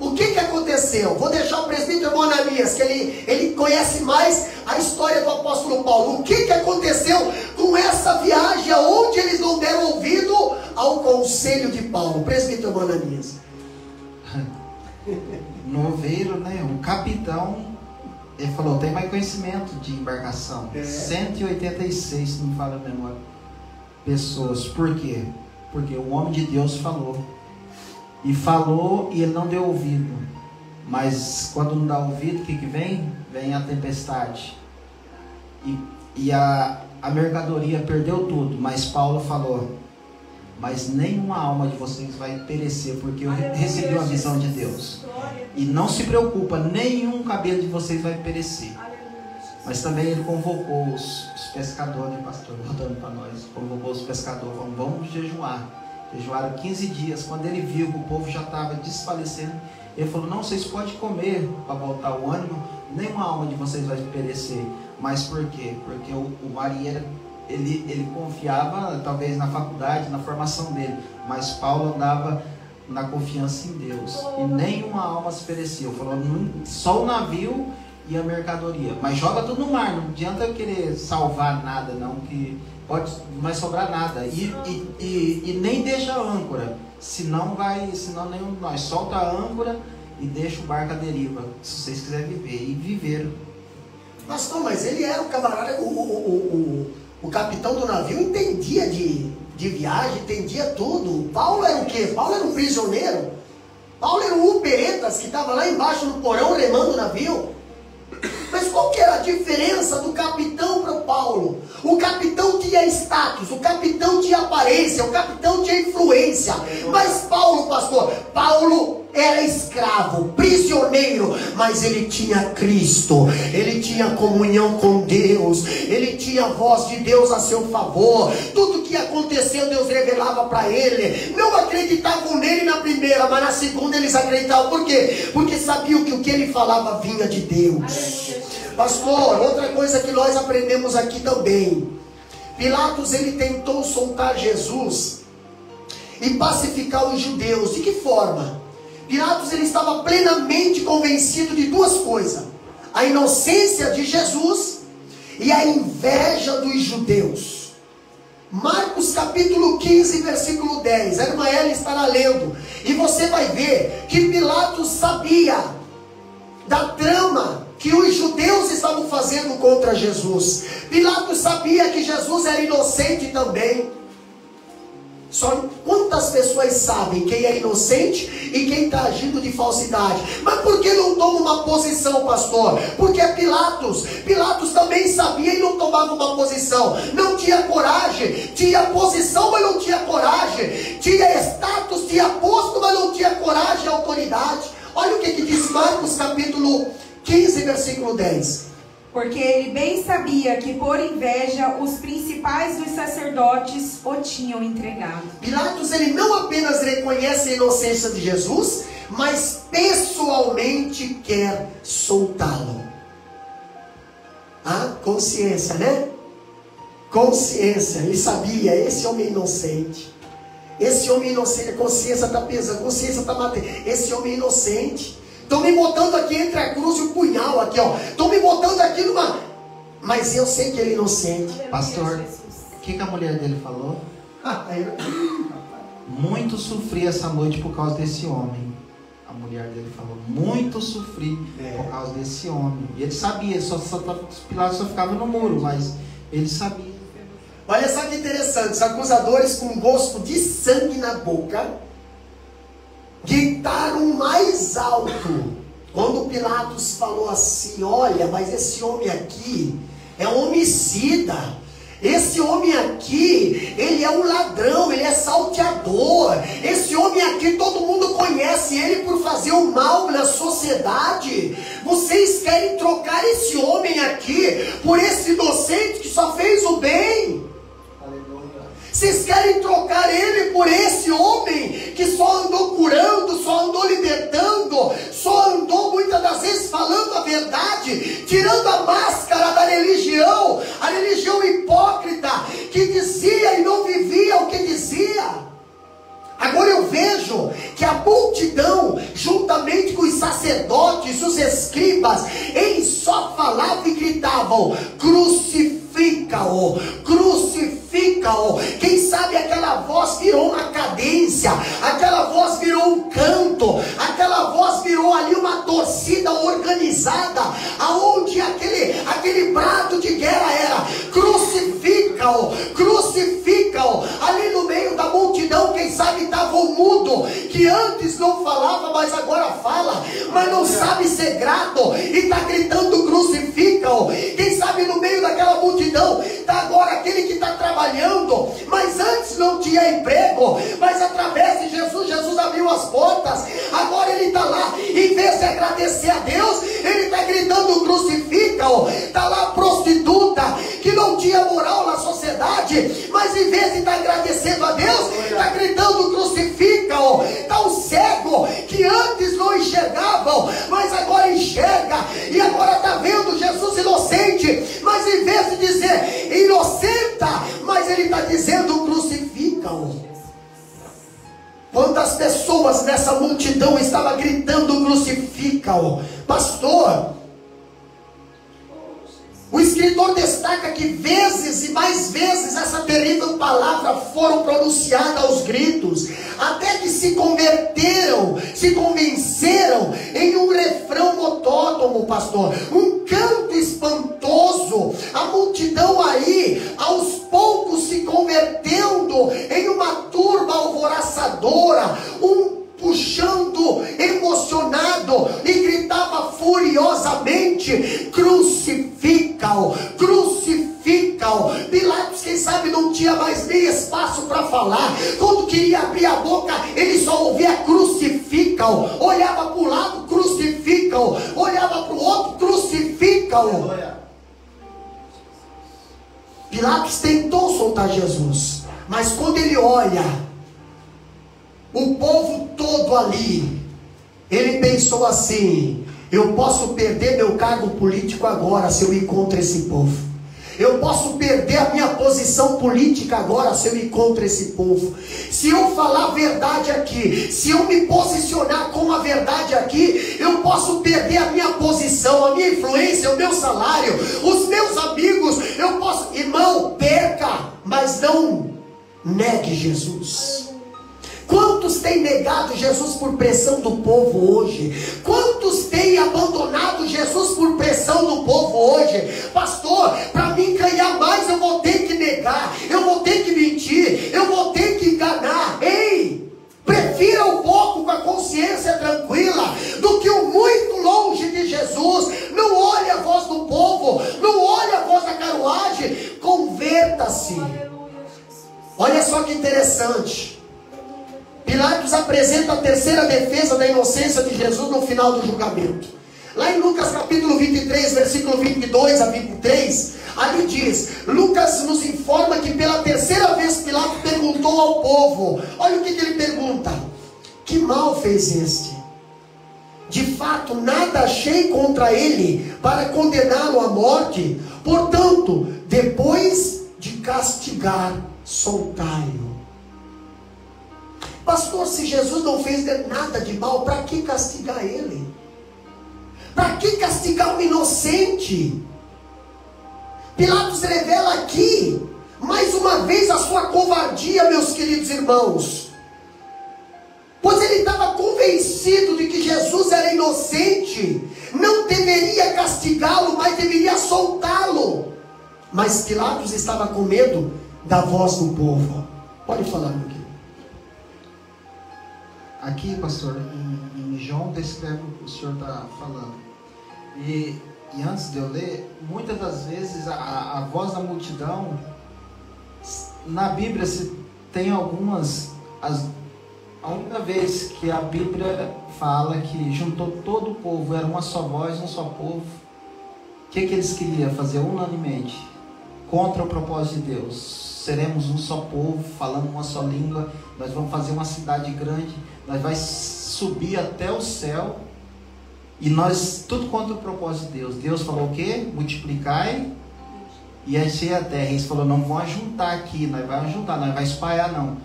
A: O que aconteceu? Vou deixar o presbítero Ananias, que ele conhece mais a história do apóstolo Paulo. O que aconteceu com essa viagem, onde eles não deram ouvido ao conselho de Paulo? Presbítero Ananias.
B: Noveiro, né? O capitão, ele falou: tem mais conhecimento de embarcação. 186, se não me falha a memória, pessoas. Por quê? Porque o homem de Deus falou. E falou e ele não deu ouvido. Mas quando não dá ouvido, o que vem? Vem a tempestade. E a mercadoria perdeu tudo. Mas Paulo falou: mas nenhuma alma de vocês vai perecer, porque eu recebi uma visão de Deus. E não se preocupa, nenhum cabelo de vocês vai perecer. Mas também ele convocou os pescadores, né, pastor? Voltando para nós, convocou os pescadores: vamos jejuar. Jejuaram 15 dias. Quando ele viu que o povo já estava desfalecendo, ele falou: não, vocês podem comer para voltar o ânimo, nenhuma alma de vocês vai perecer. Mas por quê? Porque o marinheiro, ele confiava talvez na faculdade, na formação dele, mas Paulo andava na confiança em Deus, e nenhuma alma se pereceu. Falou: só o navio e a mercadoria, mas joga tudo no mar, não adianta querer salvar nada não, que não vai sobrar nada. E nem deixa a âncora. senão nenhum de nós solta a âncora e deixa o barco à deriva, se vocês quiserem viver. E viveram.
A: Pastor, mas ele era o camarada, o capitão do navio entendia de viagem, entendia tudo. Paulo era o quê? Paulo era um prisioneiro. Paulo era um uperetas que estava lá embaixo no porão remando o navio. Mas qual que era a diferença do capitão para o Paulo? O capitão tinha status, o capitão tinha aparência, o capitão tinha influência. Mas Paulo, pastor, Paulo era escravo, prisioneiro, mas ele tinha Cristo, ele tinha comunhão com Deus, ele tinha a voz de Deus a seu favor. Tudo que aconteceu, Deus revelava para ele. Não acreditavam nele na primeira, mas na segunda eles acreditavam. Por quê? Porque sabiam que o que ele falava vinha de Deus. Pastor, outra coisa que nós aprendemos aqui também. Pilatos, ele tentou soltar Jesus e pacificar os judeus. De que forma? Pilatos, ele estava plenamente convencido de duas coisas: a inocência de Jesus e a inveja dos judeus. Marcos capítulo 15, versículo 10. A irmã Ela estará lendo, e você vai ver que Pilatos sabia da trama que os judeus estavam fazendo contra Jesus. Pilatos sabia que Jesus era inocente também. Só quantas pessoas sabem quem é inocente e quem está agindo de falsidade? Mas por que não toma uma posição, pastor? Porque Pilatos também sabia e não tomava uma posição. Não tinha coragem. Tinha posição, mas não tinha coragem. Tinha status, tinha posto, mas não tinha coragem e autoridade. Olha o que diz Marcos capítulo 15, versículo 10.
C: Porque ele bem sabia que por inveja os principais dos sacerdotes o tinham entregado.
A: Pilatos, ele não apenas reconhece a inocência de Jesus, mas pessoalmente quer soltá-lo. Ah, consciência, né? Consciência. Ele sabia, esse homem é inocente. Esse homem inocente, a consciência está pesando, a consciência está matando. Esse homem é inocente. Estão me botando aqui entre a cruz e o punhal aqui, ó. Estão me botando aqui numa... Mas eu sei que ele é inocente.
B: Pastor, o que a mulher dele falou? Muito sofri essa noite por causa desse homem. A mulher dele falou, muito sofri por causa desse homem. E ele sabia, Pilatos só ficava no muro, mas ele sabia.
A: Olha só que interessante, os acusadores com gosto de sangue na boca gritaram mais alto quando Pilatos falou assim: olha, mas esse homem aqui é um homicida, esse homem aqui, ele é um ladrão, ele é salteador, esse homem aqui todo mundo conhece ele por fazer o mal na sociedade. Vocês querem trocar esse homem aqui por esse inocente que só fez o bem? Vocês querem trocar ele por esse homem que só andou curando, só andou libertando, só andou muitas das vezes falando a verdade, tirando a máscara da religião, a religião hipócrita que dizia e não vivia o que dizia. Agora eu vejo que a multidão, juntamente com os sacerdotes, os escribas, eles só falavam e gritavam: crucifica-o, crucifica-o. Quem sabe aquela voz virou uma cadência, aquela voz virou um canto, aquela voz virou ali uma torcida organizada, aonde aquele brado de guerra era: crucifica-o, crucifica-o. Ali no meio da multidão, quem sabe estava o mudo, que antes não falava, mas agora fala, mas não sabe ser grato e está gritando: crucifica-o. Quem sabe no meio daquela multidão está agora aquele que está trabalhando, mas antes não tinha emprego, mas através de Jesus, Jesus abriu as portas, agora ele está lá, em vez de agradecer a Deus, ele está gritando: crucifica-o. Está lá a prostituta que não tinha moral na sociedade, mas em vez de estar agradecendo a Deus, está gritando: crucifica-o. Está o cego que antes não enxergavam, mas agora enxerga, e agora está vendo Jesus inocente, mas em vez de dizer inocenta, mas ele está dizendo: crucifica-o. Quantas pessoas nessa multidão estavam gritando: crucifica-o? Pastor, o escritor escritor destaca que vezes e mais vezes essa terrível palavra foram pronunciadas aos gritos, até que se converteram, se convenceram em um refrão monótono, pastor, um canto espantoso. A multidão aí, aos poucos se convertendo em uma turba alvoroçadora, puxando, emocionado, e gritava furiosamente: crucifica-o, crucifica-o. Pilatos, quem sabe, não tinha mais nem espaço para falar. Quando queria abrir a boca, ele só ouvia crucifica-o. Olhava para o lado, crucifica-o. Olhava para o outro, crucifica-o. Pilatos tentou soltar Jesus, mas quando ele olha o povo todo ali, ele pensou assim: eu posso perder meu cargo político agora se eu encontro esse povo. Eu posso perder a minha posição política agora se eu encontro esse povo. Se eu falar a verdade aqui, se eu me posicionar com a verdade aqui, eu posso perder a minha posição, a minha influência, o meu salário, os meus amigos. Eu posso, irmão, perca, mas não negue Jesus. Quantos têm negado Jesus por pressão do povo hoje? Quantos têm abandonado Jesus por pressão do povo hoje? Pastor, para mim ganhar mais eu vou ter que negar, eu vou ter que mentir, eu vou ter que enganar. Ei, prefira um pouco com a consciência tranquila do que o muito longe de Jesus. Não olhe a voz do povo, não olhe a voz da carruagem, converta-se. Olha só que interessante. Pilatos apresenta a terceira defesa da inocência de Jesus no final do julgamento. Lá em Lucas capítulo 23, versículo 22 a 23, ali diz, Lucas nos informa que pela terceira vez Pilatos perguntou ao povo. Olha o que ele pergunta: que mal fez este? De fato, nada achei contra ele para condená-lo à morte. Portanto, depois de castigar, soltai-o. Pastor, se Jesus não fez nada de mal, para que castigar ele? Para que castigar o inocente? Pilatos revela aqui, mais uma vez, a sua covardia, meus queridos irmãos. Pois ele estava convencido de que Jesus era inocente, não deveria castigá-lo, mas deveria soltá-lo. Mas Pilatos estava com medo da voz do povo. Pode falar, meu querido.
B: Aqui, pastor, em João descreve o que o senhor está falando. E antes de eu ler, muitas das vezes a voz da multidão, na Bíblia se tem algumas, a única vez que a Bíblia fala que juntou todo o povo, era uma só voz, um só povo. O que eles queriam fazer unanimemente? Contra o propósito de Deus. Seremos um só povo, falando uma só língua, nós vamos fazer uma cidade grande, nós vamos subir até o céu, e nós, tudo contra o propósito de Deus. Deus falou o quê? Multiplicai e encher a terra. Eles falaram, não vão juntar aqui, nós vamos juntar, nós vamos espalhar não.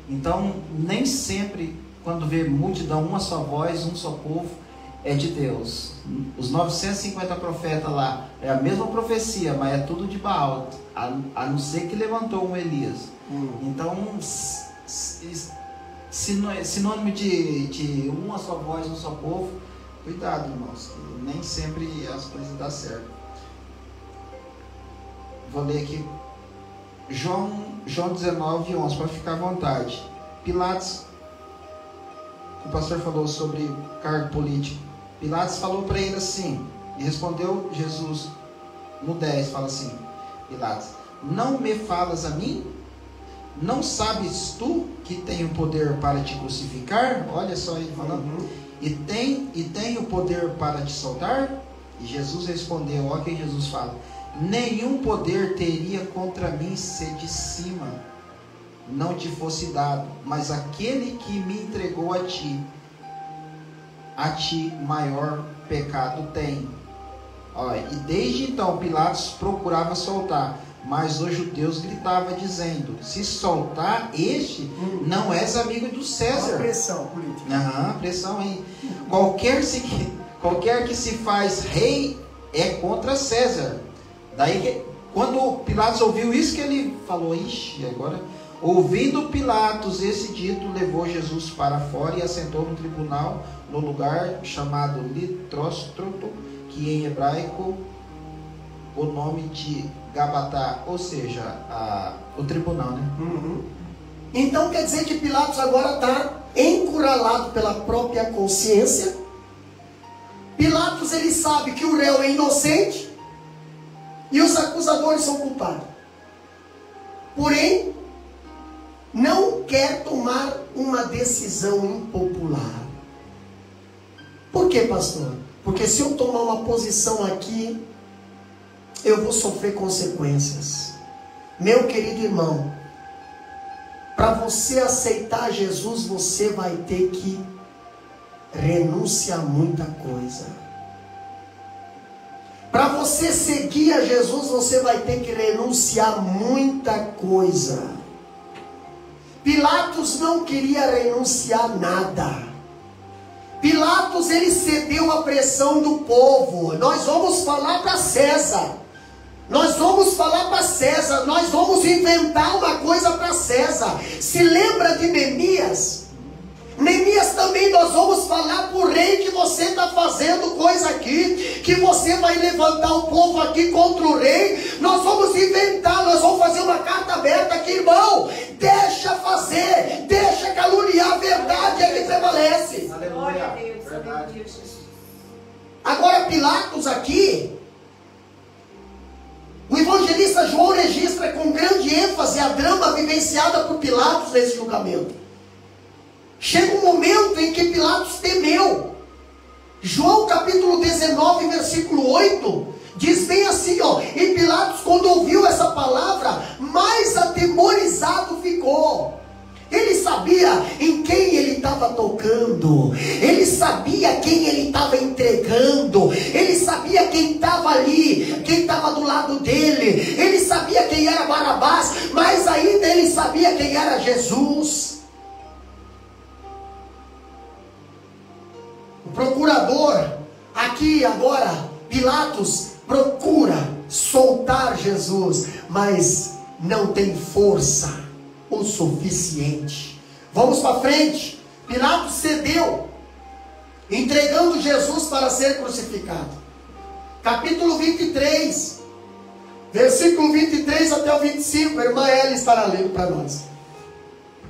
B: Então, nem sempre, quando vê multidão, uma só voz, um só povo, é de Deus. Os 950 profetas lá, é a mesma profecia, mas é tudo de Baal, a não ser que levantou um Elias. Então, sinônimo de uma só voz, um só povo, cuidado, irmãos, que nem sempre as coisas dão certo. Vou ler aqui João 19:11, para ficar à vontade. Pilatos, o pastor falou sobre cargo político. Pilatos falou para ele assim, e respondeu Jesus no 10, fala assim, Pilatos, não me falas a mim? Não sabes tu que tenho poder para te crucificar? Olha só ele falando. E tem o poder para te soltar? E Jesus respondeu, olha o que Jesus fala, nenhum poder teria contra mim se de cima não te fosse dado, mas aquele que me entregou a ti maior pecado tem. Olha, e desde então Pilatos procurava soltar, mas os judeus gritavam dizendo, se soltar este, não és amigo do César.
A: Uma pressão política.
B: Pressão aí. Qualquer que se faz rei é contra César. Daí, quando Pilatos ouviu isso, que ele falou: ixi, agora... Ouvindo Pilatos esse dito, levou Jesus para fora e assentou no tribunal, no lugar chamado Litróstroto, que em hebraico o nome de Gabatá, ou seja, o tribunal, né?
A: Uhum. Então quer dizer que Pilatos agora está encurralado pela própria consciência. Pilatos, ele sabe que o réu é inocente e os acusadores são culpados. Porém, não quer tomar uma decisão impopular. Por quê, pastor? Porque se eu tomar uma posição aqui, eu vou sofrer consequências. Meu querido irmão, para você aceitar Jesus, você vai ter que renunciar a muita coisa. Para você seguir a Jesus, você vai ter que renunciar a muita coisa. Pilatos não queria renunciar nada. Pilatos, ele cedeu à pressão do povo. Nós vamos falar para César. Nós vamos falar para César. Nós vamos inventar uma coisa para César. Se lembra de Neemias? Neemias também, nós vamos falar para o rei que você está fazendo coisa aqui, que você vai levantar o povo aqui contra o rei. Nós vamos inventar, nós vamos fazer uma carta aberta aqui, irmão. Deixa fazer, deixa caluniar, a verdade é que prevalece.
C: Glória a Deus, aleluia, Jesus.
A: Agora Pilatos aqui, o evangelista João registra com grande ênfase a drama vivenciada por Pilatos nesse julgamento. Chega um momento em que Pilatos temeu. João capítulo 19, versículo 8, diz bem assim, ó: e Pilatos, quando ouviu essa palavra, mais atemorizado ficou. Ele sabia em quem ele estava tocando, ele sabia quem ele estava entregando, ele sabia quem estava ali, quem estava do lado dele, ele sabia quem era Barabás, mas ainda ele sabia quem era Jesus. O procurador, aqui agora, Pilatos procura soltar Jesus, mas não tem força o suficiente. Vamos para frente. Pilatos cedeu, entregando Jesus para ser crucificado. Capítulo 23, versículo 23 até o 25. A irmã Ela estará lendo para nós.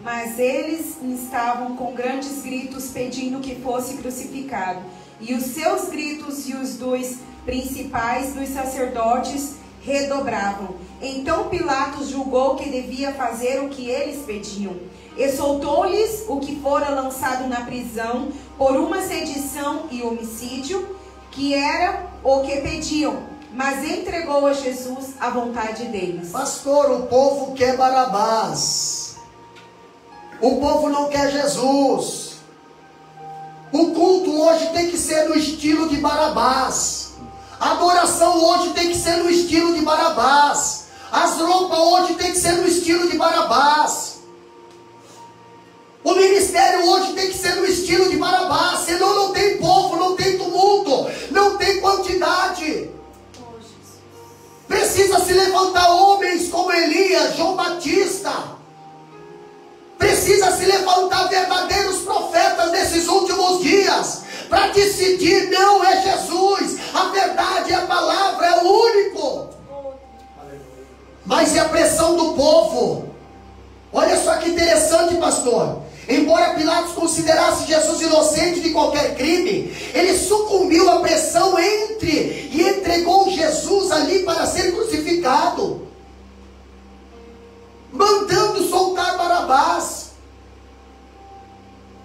C: Mas eles estavam com grandes gritos pedindo que fosse crucificado. E os seus gritos e os dos principais dos sacerdotes redobravam. Então Pilatos julgou que devia fazer o que eles pediam. E soltou-lhes o que fora lançado na prisão por uma sedição e homicídio, que era o que pediam. Mas entregou a Jesus à vontade deles.
A: Pastor, o povo quer Barabás. O povo não quer Jesus. O culto hoje tem que ser no estilo de Barabás. A adoração hoje tem que ser no estilo de Barabás. As roupas hoje tem que ser no estilo de Barabás. O ministério hoje tem que ser no estilo de Barabás. Senão não tem povo, não tem tumulto, não tem quantidade. Precisa se levantar homens como Elias, João Batista. Precisa se levantar verdadeiros profetas nesses últimos dias, para decidir: não é Jesus, a verdade é a palavra, é o único. Mas é a pressão do povo. Olha só que interessante, pastor. Embora Pilatos considerasse Jesus inocente de qualquer crime, ele sucumbiu à pressão e entregou Jesus ali para ser crucificado, mandando soltar Barabás.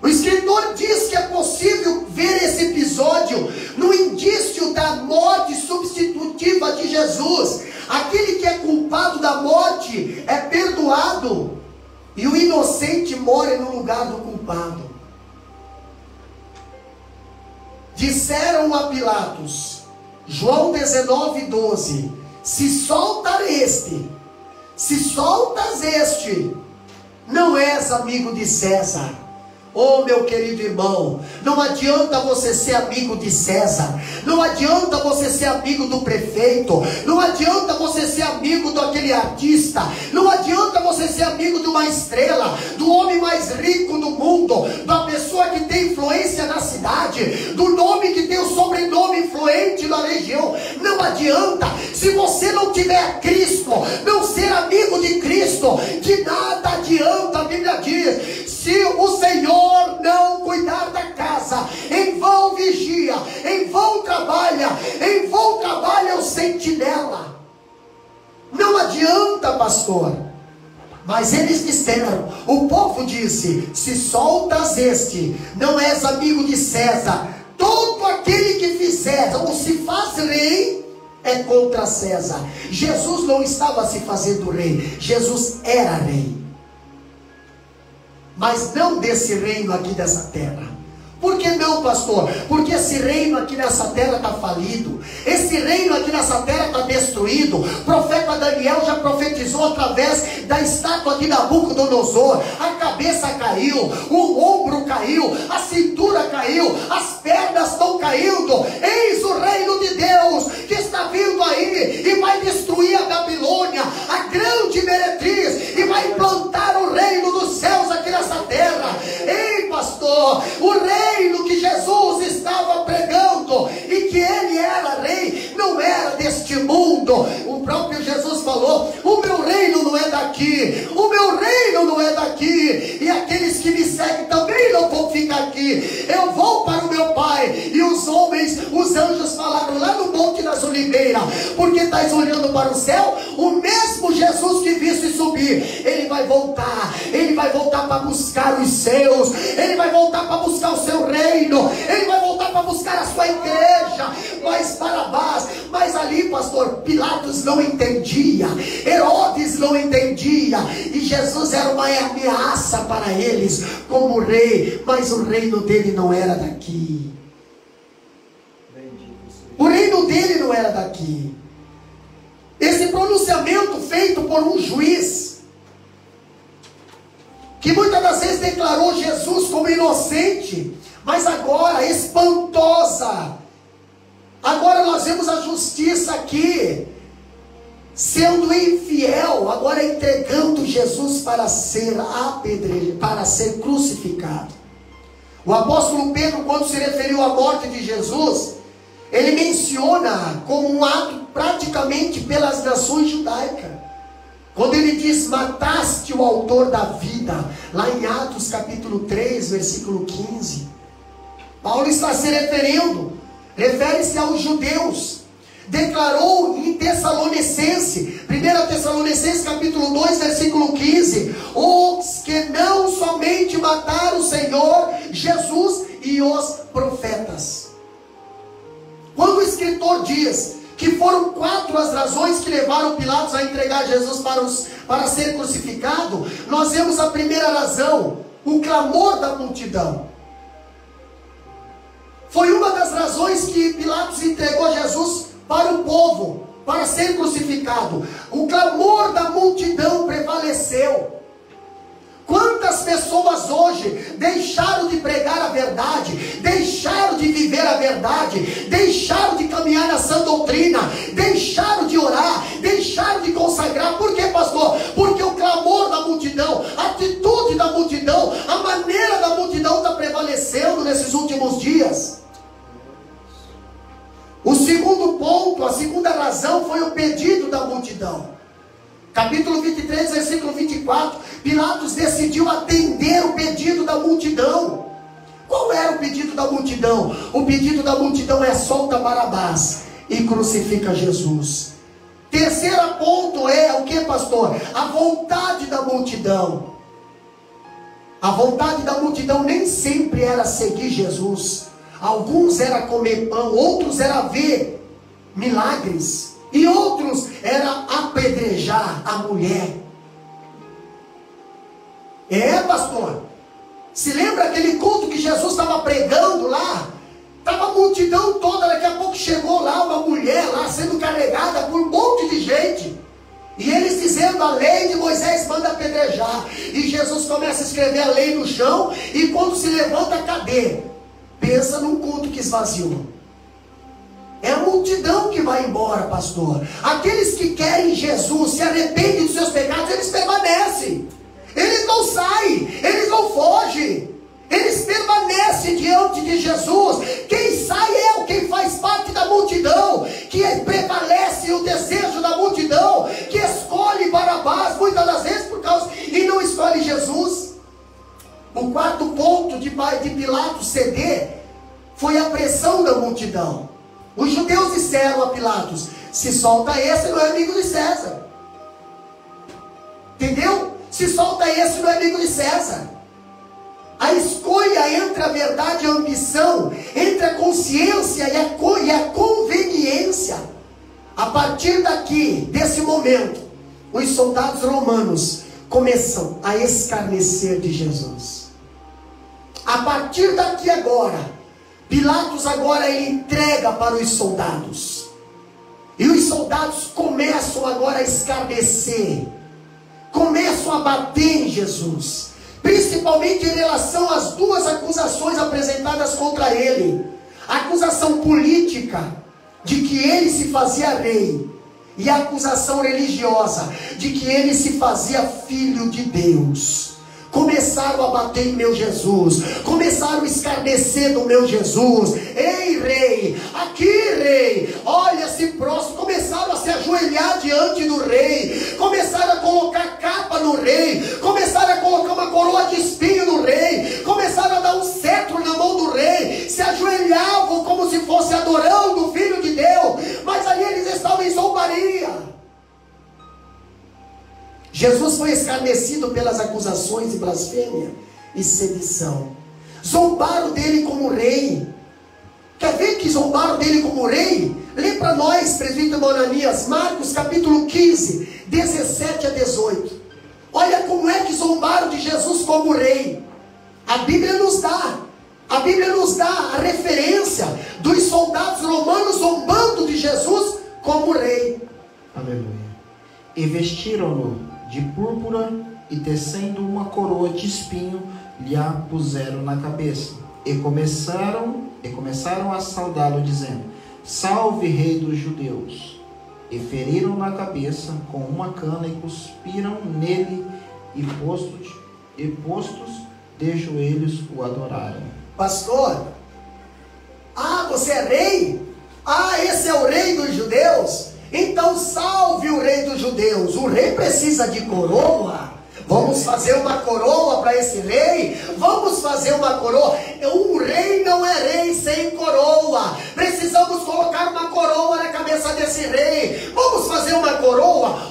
A: O escritor diz que é possível ver esse episódio no indício da morte substitutiva de Jesus. Aquele que é culpado da morte é perdoado, e o inocente mora no lugar do culpado. Disseram a Pilatos, João 19:12, se soltas este, não és amigo de César. Oh, meu querido irmão, não adianta você ser amigo de César, não adianta você ser amigo do prefeito, não adianta você ser amigo daquele artista, não adianta você ser amigo de uma estrela, do homem mais rico do mundo, da pessoa que tem influência na cidade, do nome que tem o sobrenome influente na região. Não adianta, se você não tiver Cristo, não ser amigo de Cristo, de nada adianta. A Bíblia diz: se o Senhor não cuidar da casa, em vão vigia, em vão trabalha o sentinela. Não adianta, pastor. Mas eles disseram, o povo disse: se soltas este, não és amigo de César. Todo aquele que fizer ou se faz rei é contra César. Jesus não estava se fazendo rei, Jesus era rei, mas não desse reino aqui dessa terra. Por que não, pastor? Porque esse reino aqui nessa terra está falido, esse reino aqui nessa terra está destruído. O profeta Daniel já profetizou através da estátua de Nabucodonosor. A cabeça caiu, o ombro caiu, a cintura caiu, as pernas estão caindo. Eis o reino de Deus que está vindo aí e vai destruir a Babilônia, a grande meretriz, e vai implantar o reino dos céus aqui nessa terra. Ei, pastor, o reino que Jesus estava pregando e que ele era rei, não era deste mundo. O próprio Jesus falou: o meu reino não é daqui, o meu reino não é daqui, e aqueles que me seguem também não vão ficar aqui. Eu vou para o meu Pai. E os homens, os anjos falaram lá no Monte das Oliveiras: porque estás olhando para o céu? O mesmo Jesus que viste subir, ele vai voltar para buscar os seus, ele vai voltar para buscar o seu reino, ele vai voltar para buscar a sua igreja. Mas Barabás, mas ali, pastor, Pilatos não entendia, Herodes não entendia, e Jesus era uma ameaça para eles como rei, mas o reino dele não era daqui. O reino dele não era daqui. Esse pronunciamento feito por um juiz, que muitas das vezes declarou Jesus como inocente, mas agora espantosa. Agora nós vemos a justiça aqui sendo infiel, agora entregando Jesus para ser apedrejado, para ser crucificado. O apóstolo Pedro, quando se referiu à morte de Jesus, ele menciona como um ato praticamente pelas nações judaicas. Quando ele diz: mataste o autor da vida, lá em Atos capítulo 3, versículo 15. Paulo está se refere-se aos judeus. Declarou em Tessalonicense, 1 Tessalonicenses capítulo 2, versículo 15: os que não somente mataram o Senhor Jesus e os profetas. Quando o escritor diz que foram 4 as razões que levaram Pilatos a entregar Jesus para ser crucificado, nós vemos a primeira razão: o clamor da multidão. Foi uma das razões que Pilatos entregou Jesus para o povo, para ser crucificado. O clamor da multidão prevaleceu. Quantas pessoas hoje deixaram de pregar a verdade, deixaram de viver a verdade, deixaram de caminhar na sã doutrina, deixaram de orar, deixaram de consagrar? Por quê, pastor? Porque o clamor da multidão, a atitude da multidão, a maneira da multidão está prevalecendo nesses últimos dias. O segundo ponto, a segunda razão foi o pedido da multidão. Capítulo 23, versículo 24, Pilatos decidiu atender o pedido da multidão. Qual era o pedido da multidão? O pedido da multidão é: solta Barabás e crucifica Jesus. Terceiro ponto é o que, pastor? A vontade da multidão. A vontade da multidão nem sempre era seguir Jesus. Alguns era comer pão, outros era ver milagres, e outros era apedrejar a mulher. Pastor, se lembra aquele culto que Jesus estava pregando lá? Estava a multidão toda, daqui a pouco chegou lá uma mulher lá sendo carregada por um monte de gente, E eles dizendo: a lei de Moisés manda apedrejar. E Jesus começa a escrever a lei no chão. E quando se levanta, cadê? Pensa num culto que esvaziou. É a multidão que vai embora, pastor. Aqueles que querem Jesus, se arrependem dos seus pecados, eles permanecem. Eles não saem, eles não fogem. Eles permanecem diante de Jesus. Quem sai é quem faz parte da multidão, que prevalece o desejo da multidão, que escolhe Barabás, muitas das vezes por causa, e não escolhe Jesus. O quarto ponto de Pilatos ceder foi a pressão da multidão. Os judeus disseram a Pilatos: se solta esse, não é amigo de César. Entendeu? Se solta esse, não é amigo de César. A escolha entre a verdade e a ambição, entre a consciência e a conveniência. A partir daqui, desse momento, os soldados romanos começam a escarnecer de Jesus. A partir daqui agora, Pilatos agora ele entrega para os soldados. E os soldados começam agora a escarnecer. Começam a bater em Jesus. Principalmente em relação às duas acusações apresentadas contra ele. A acusação política, de que ele se fazia rei. E a acusação religiosa, de que ele se fazia filho de Deus. Começaram a bater em meu Jesus. Começaram a escarnecer do meu Jesus. Ei, rei, aqui, rei, olha-se próximo. Começaram a se ajoelhar diante do rei. Começaram a colocar capa no rei. Começaram a colocar uma coroa de espinho no rei. Começaram a dar um cetro na mão do rei. Se ajoelhavam como se fosse adorando o Filho de Deus. Mas ali eles estavam em zombaria. Jesus foi escarnecido pelas acusações de blasfêmia e sedição. Zombaram dele como rei. Quer ver que zombaram dele como rei? Lê para nós, presbítero Ananias, Marcos capítulo 15, 17 a 18. Olha como é que zombaram de Jesus como rei. A Bíblia nos dá a referência dos soldados romanos zombando de Jesus como rei.
B: Aleluia. E vestiram-no de púrpura e tecendo uma coroa de espinho lhe a puseram na cabeça. E começaram a saudá-lo, dizendo: salve, rei dos judeus. E feriram na cabeça com uma cana e cuspiram nele, e postos de joelhos o adoraram.
A: Pastor, você é rei? Esse é o rei dos judeus? Então salve o rei dos judeus. O rei precisa de coroa. Vamos fazer uma coroa para esse rei? Vamos fazer uma coroa. Um rei não é rei sem coroa. Precisamos colocar uma coroa na cabeça desse rei. Vamos fazer uma coroa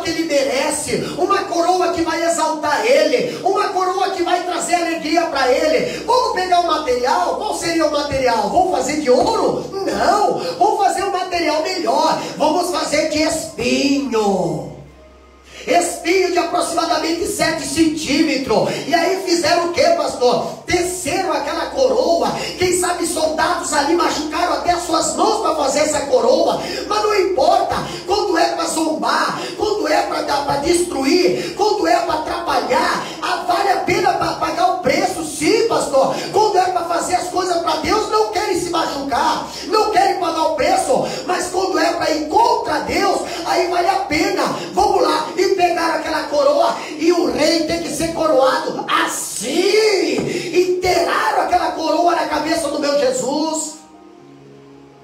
A: que ele merece, uma coroa que vai exaltar ele, uma coroa que vai trazer alegria para ele. Vamos pegar o material. Qual seria o material? Vamos fazer de ouro? Não, vamos fazer um material melhor. Vamos fazer de espinho de aproximadamente 7 centímetros. E aí fizeram o que, pastor? Teceram aquela coroa. Quem sabe soldados ali machucaram até as suas mãos para fazer essa coroa. Mas não importa. Quando é para zombar, quando é para destruir, quando é para atrapalhar, vale a pena para pagar o preço, sim, pastor. Quando é para fazer as coisas para Deus, não querem se machucar, não querem pagar o preço. Mas quando é para ir contra Deus, aí vale a pena. Vamos lá. E pegaram aquela coroa, e o rei tem que ser coroado assim. Inteiraram aquela coroa na cabeça do meu Jesus.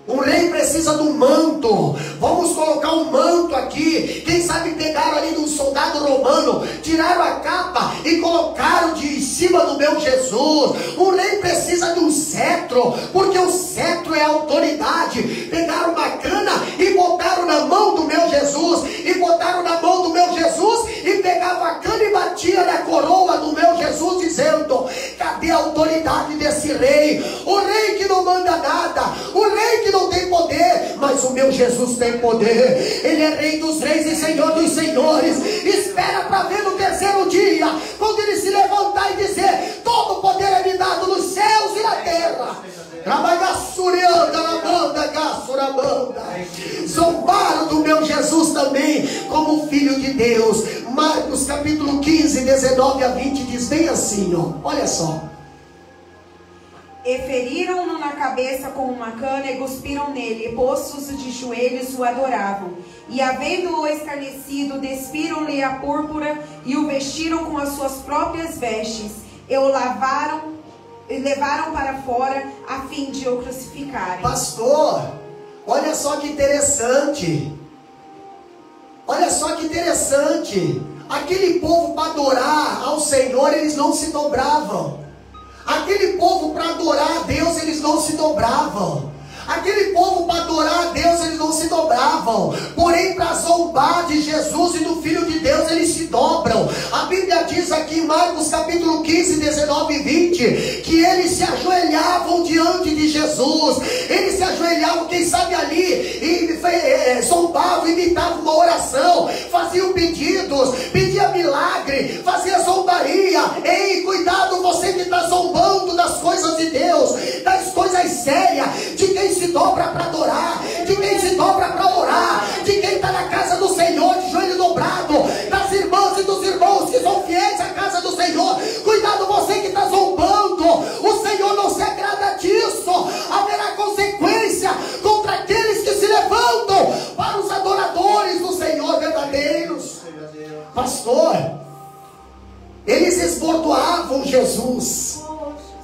A: O rei precisa de um manto. Vamos colocar um manto aqui. Quem sabe pegaram ali de um soldado romano, tiraram a capa e colocaram de cima do meu Jesus. O rei precisa de um cetro, porque o cetro é a autoridade. Pegaram uma cana e botaram na mão do meu Jesus. E botaram na mão do meu Jesus. E pegavam a cana e batia na coroa do meu Jesus, dizendo: cadê a autoridade desse rei? O rei que não manda nada, o rei que não tem poder, mas o meu Jesus tem poder. Ele é rei dos reis e senhor dos senhores. Espera para ver no terceiro dia, quando ele se levantar e dizer: todo poder é me dado nos céus e na terra. Soramanda. Zombaram do meu Jesus também como filho de Deus. Marcos capítulo 15, 19 a 20 diz bem assim, ó. Olha só.
C: E feriram-no na cabeça com uma cana e cuspiram nele, e postos de joelhos o adoravam. E havendo-o escarnecido, despiram-lhe a púrpura e o vestiram com as suas próprias vestes, e o levaram para fora a fim de o crucificarem.
A: Pastor, olha só que interessante. Olha só que interessante. Aquele povo para adorar ao Senhor, eles não se dobravam. Aquele povo para adorar a Deus, eles não se dobravam. Aquele povo para adorar a Deus, eles não se dobravam. Porém, para zombar de Jesus e do Filho de Deus, eles se dobram. A Bíblia diz aqui em Marcos capítulo 15, 19 e 20, que eles se ajoelhavam diante de Jesus. Eles se ajoelhavam, quem sabe ali, e zombavam, imitavam uma oração, faziam pedidos, pedia milagre, fazia zombaria. Ei, cuidado você que está zombando das coisas de Deus, das coisas sérias, de quem se dobra para adorar, de quem se dobra para orar, de quem está na casa do Senhor de joelho dobrado, das irmãs e dos irmãos que são fiéis à casa do Senhor. Cuidado você que está zombando, o Senhor não se agrada disso. Haverá consequência contra aqueles que se levantam para os adoradores do Senhor verdadeiros. Pastor, eles esbordoavam Jesus,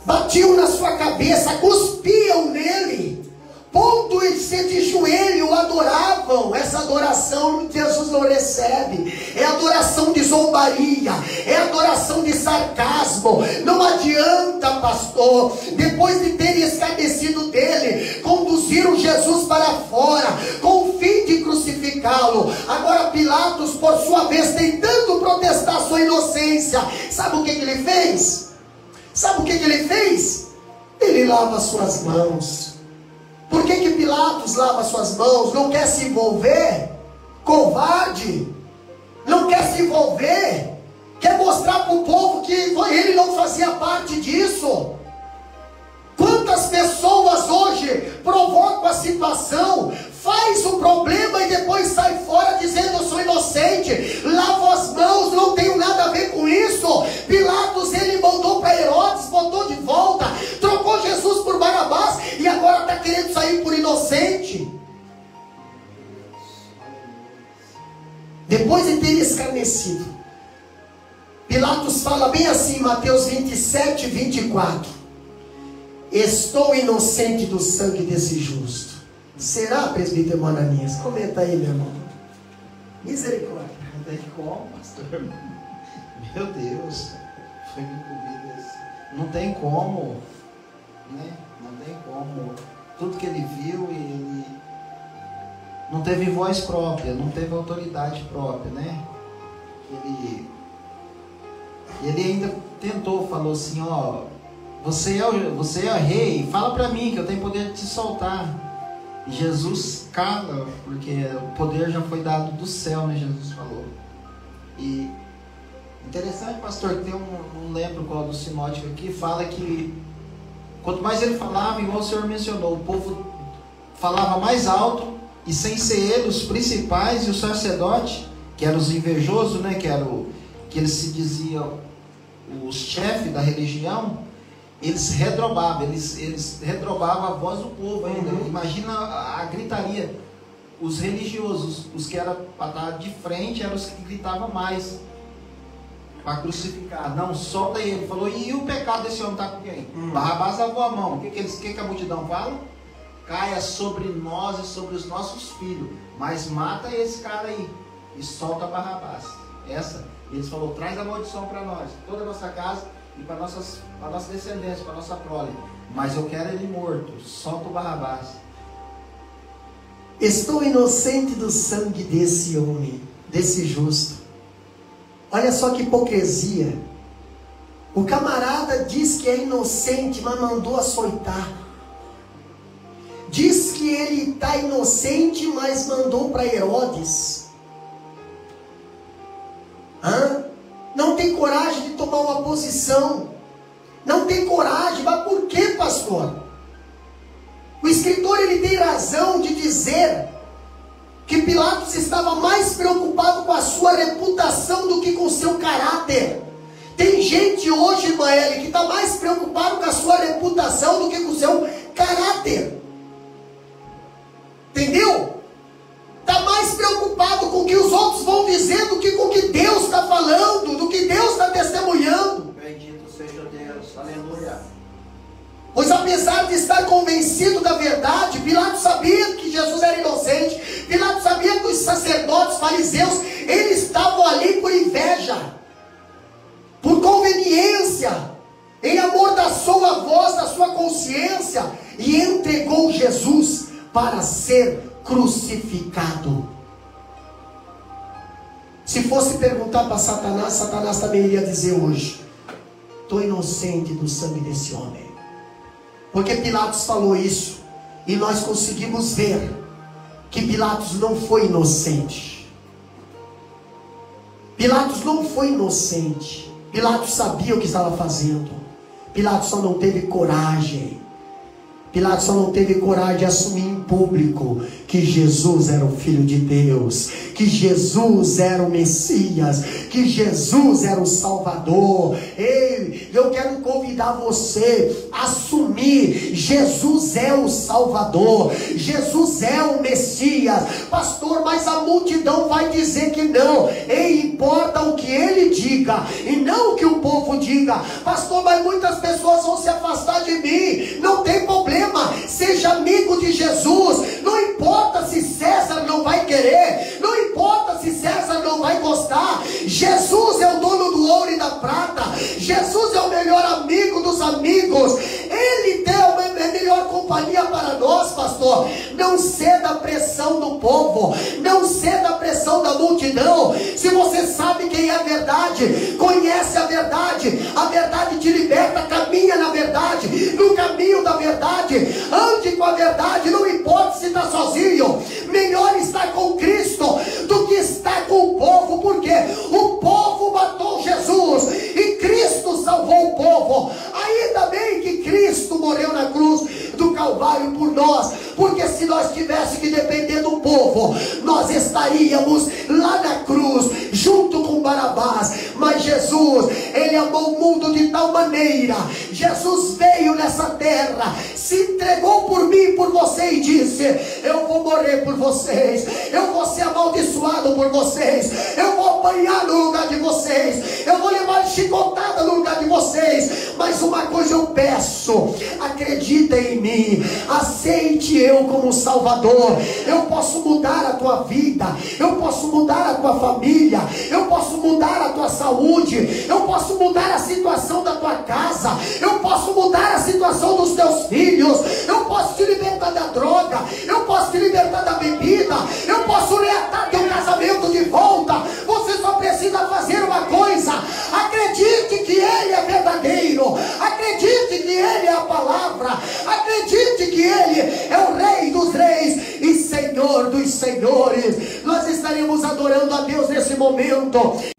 A: batiam na sua cabeça, cuspiam nele, ponto de ser de joelho, adoravam. Essa adoração Jesus não recebe. É adoração de zombaria, é adoração de sarcasmo. Não adianta, pastor. Depois de terem escarnecido dele, conduziram Jesus para fora com o fim de crucificá-lo. Agora Pilatos, por sua vez, tentando protestar sua inocência, sabe o que ele fez? Sabe o que ele fez? Ele lava suas mãos. Por que Pilatos lava suas mãos? Não quer se envolver? Covarde. Não quer se envolver? Quer mostrar para o povo que ele não fazia parte disso? Quantas pessoas hoje provocam a situação, faz o problema e depois sai fora dizendo: eu sou inocente, lavo as mãos, não tenho nada a ver com isso. Pilatos, ele mandou para Herodes, botou de volta, trocou Jesus por Barabás e agora está querendo sair por inocente. Depois de ter escarnecido, Pilatos fala bem assim, Mateus 27, 24: estou inocente do sangue desse justo. Será, presbítero Ananias? Comenta aí, meu irmão. Misericórdia.
B: Não tem como, pastor. Meu Deus, foi me incumbido esse. Não tem como, né? Não tem como. Tudo que ele viu, ele não teve voz própria, não teve autoridade própria, né? Ele ainda tentou, falou assim: ó, você é rei, fala para mim que eu tenho poder de te soltar. E Jesus cala, porque o poder já foi dado do céu, né? Jesus falou. E interessante, pastor, que tem não lembro qual do sinótico aqui, fala que quanto mais ele falava, igual o senhor mencionou, o povo falava mais alto, e sem ser ele, os principais e o sacerdote, que eram os invejosos, né? Que eles se diziam os chefes da religião, eles redrobavam, eles redrobavam a voz do povo ainda. Imagina a gritaria. Os religiosos, os que eram para estar de frente, eram os que gritavam mais para crucificar. Não, solta ele. Falou: e o pecado desse homem está com quem? Barrabás lavou a mão. O que a multidão fala? Caia sobre nós e sobre os nossos filhos, mas mata esse cara aí e solta Barrabás. Eles falaram: traz a maldição para nós, toda a nossa casa e para nossa descendência, para nossa prole, mas eu quero ele morto, solta o Barrabás.
A: Estou inocente do sangue desse homem, desse justo. Olha só que hipocrisia. O camarada diz que é inocente, mas mandou açoitar. Diz que ele está inocente, mas mandou para Herodes. Não tem coragem de tomar uma posição. Não tem coragem. Mas por que, pastor? O escritor ele tem razão de dizer que Pilatos estava mais preocupado com a sua reputação do que com o seu caráter. Tem gente hoje, Maeli, que está mais preocupado com a sua reputação do que com o seu caráter. Entendeu? Está mais preocupado com o que os outros vão dizer do que com o que Deus está falando, do que Deus está testemunhando.
B: Bendito seja Deus, aleluia.
A: Pois apesar de estar convencido da verdade, Pilatos sabia que Jesus era inocente. Pilatos sabia que os sacerdotes, fariseus, eles estavam ali por inveja, por conveniência. Ele amordaçou a voz da sua consciência e entregou Jesus para ser crucificado. Se fosse perguntar para Satanás, Satanás também iria dizer hoje: estou inocente do sangue desse homem. Porque Pilatos falou isso, e nós conseguimos ver que Pilatos não foi inocente. Pilatos não foi inocente. Pilatos sabia o que estava fazendo. Pilatos só não teve coragem. Pilatos só não teve coragem de assumir em público que Jesus era o Filho de Deus, que Jesus era o Messias, que Jesus era o Salvador. Ei, eu quero convidar você a assumir: Jesus é o Salvador, Jesus é o Messias. Pastor, mas a multidão vai dizer que não. Ei, importa o que ele diga e não o que o povo diga. Pastor, mas muitas pessoas vão se afastar de mim. Não tem problema, seja amigo de Jesus. Não importa se César não vai querer, não importa se César não vai gostar. Jesus é o dono do ouro e da prata. Jesus é o melhor amigo dos amigos. Ele tem a melhor companhia para nós, pastor. Não ceda à pressão do povo, não ceda à pressão da multidão. Se você sabe quem é a verdade, conhece a verdade te liberta, caminha na verdade, no caminho da verdade, ande com a verdade, não importa se está sozinho. Melhor estar com Cristo do que estar com o povo, porque o povo matou Jesus e Cristo salvou o povo. Ainda bem que Cristo morreu na cruz do Calvário por nós, porque se nós tivéssemos que depender do povo, nós estaríamos lá na cruz junto com Barabás. Mas Jesus, ele amou o mundo de tal maneira, Jesus veio nessa terra, se entregou por mim e por você e disse: eu vou morrer por vocês, eu vou ser amaldiçoado por vocês, eu vou apanhar no lugar de vocês, eu vou levar chicotada no lugar de vocês, mas uma coisa eu peço: acredita em mim, aceite eu como Salvador. Eu posso mudar a tua vida, eu posso mudar a tua família, eu posso mudar a tua saúde, eu posso mudar a situação da tua casa, eu posso mudar a situação dos teus filhos, eu posso te libertar da droga, eu posso te libertar da bebida, eu posso reatar teu casamento de volta. Você só precisa fazer uma coisa: acredite que Ele é verdadeiro, acredite que Ele é a palavra, acredite que Ele é o Rei dos reis e Senhor dos senhores. Nós estaremos adorando a Deus nesse momento.